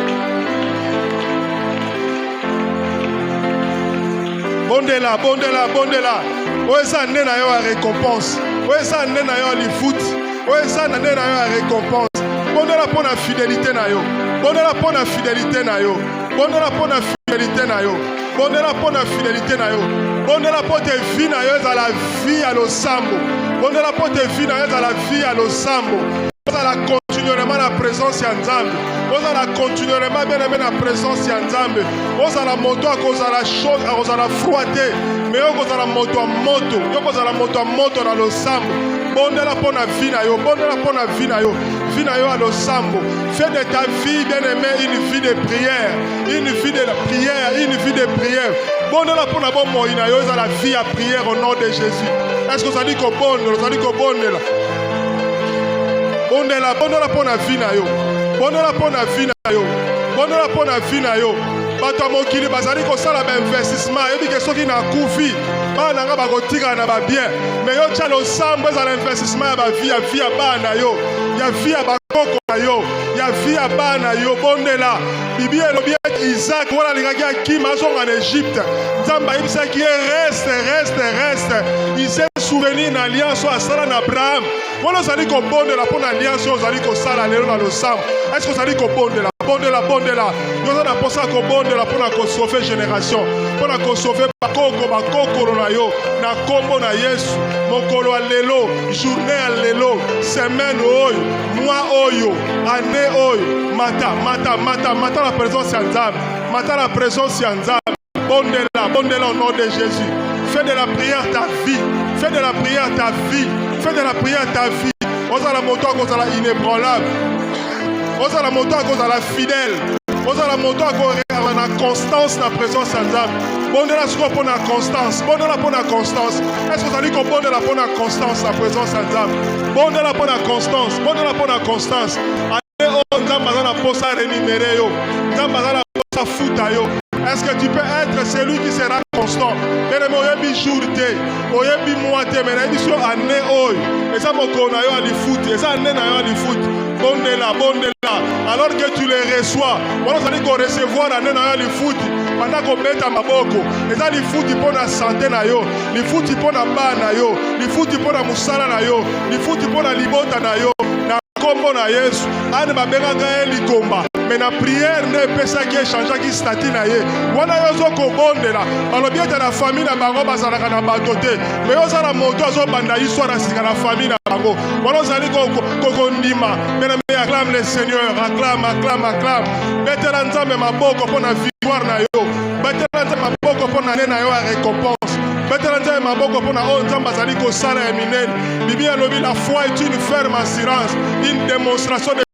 D: bondela oyo eza nde na yo ya récompense oyo eza nde na yo ya lifuti oyo eza nde na yo ya récompense bondela mpo na fidélité na yo bondela mpo na fidélité na yo bondela mpo na fidélité na yo bondela mpo na fidélité na yo bondela mpo te vi na yo ezala vi ya losambo bondela mpo te vi na yo ezala vi ya losambo ozala continuellement na présence ya nzambe ozala continuellement bien aimé na présence ya nzambe ozala moto akozala chaud akozala froid te mais okozala moto ya moto yokozala moto ya moto na losambo bondela mpo na vi na yo bondela mpo na vi na yo ya losambo fais de ta vie bien aimé une vie de prière une vie de prière une vie de prière bondela mpo na bomoi na yo ezala vie ya prière au nom de Jésus est-ce que ozali kobondela bondela mpo na vi na yo bondela mpo na vi na yo bondela mpo na vi na yo bato ya mokili bazali kosala bainvestissement yebike soki nakufi bana na nga bakotikala na babien mais yo tia losambo ezala investissement ya bavi ya vi ya bana na yo ya vi ya bakoko na yo ya vi ya bana na yo bondela bibi elobi ete Isaac wana alingaki akima azonga na Egypte nzambe ayebisaki ye reste ise souvenir na alliance oyo asala na Abraham wana ozali kobondela mpo na alliance oyo ozali kosala lelo na losambo est-ce que ozali kobondela bondela yo oza na mposa ya kobondela mpo na kosauve génération mpo na kosauve bakokolo na yo na kombo na Yesu mokolo ya lelo journée ya lelo semaine oyo mois oyo année oyo mata la présence ya nzambe mata la présence ya nzambe bondela au nom de Jésus fais de la prière ta vie fais de la prière ta vie fais de la prière ta vie ozala moto akozala inébranlable ozala moto akozala fidèle ozala moto akozala na constance na présence ya nzambe bondela sikoyo mpo na constance bondela mpo na constance est-ce que ozali kobondela mpo na constance na présence ya nzambe bondela mpo na constance ane oyo nzambe aza na mposa rémunéré yo nzambe aza na mposa futa yo. Est-ce que tu peux être celui qui sera constant? Bien-aimé, oyebi jour te, oyebi mois te, mais oyebi sur année oyo. Et ça moko na yo ali foot, et ça année na yo ali foot. Bondela. Alors que tu les reçois, voilà ça dit qu'on recevoir année na yo ali foot. Pendant qu'on met à maboko, et ça li foot pour la santé na yo, li foot pour la ba na yo, li foot pour la musala na yo, li foot pour la libota na yo. Na kombo na Yesu, ane babenga gae likomba. Mais la prière ne peut pas changer qui statut na ye. Wana yo zo ko bondela. Balobi ete na famille na bango bazalaka na batote. Mais yo za na moto zo banda histoire na sika na famille na bango. Wana zali ko ndima. Mais acclame le Seigneur, acclame. Betela nzambe maboko pona victoire na yo. Betela nzambe maboko pona nena yo ya récompense. Betela nzambe maboko pona o nzambe zali ko sala ya minene. Bibi alobi la foi est une ferme assurance, une démonstration de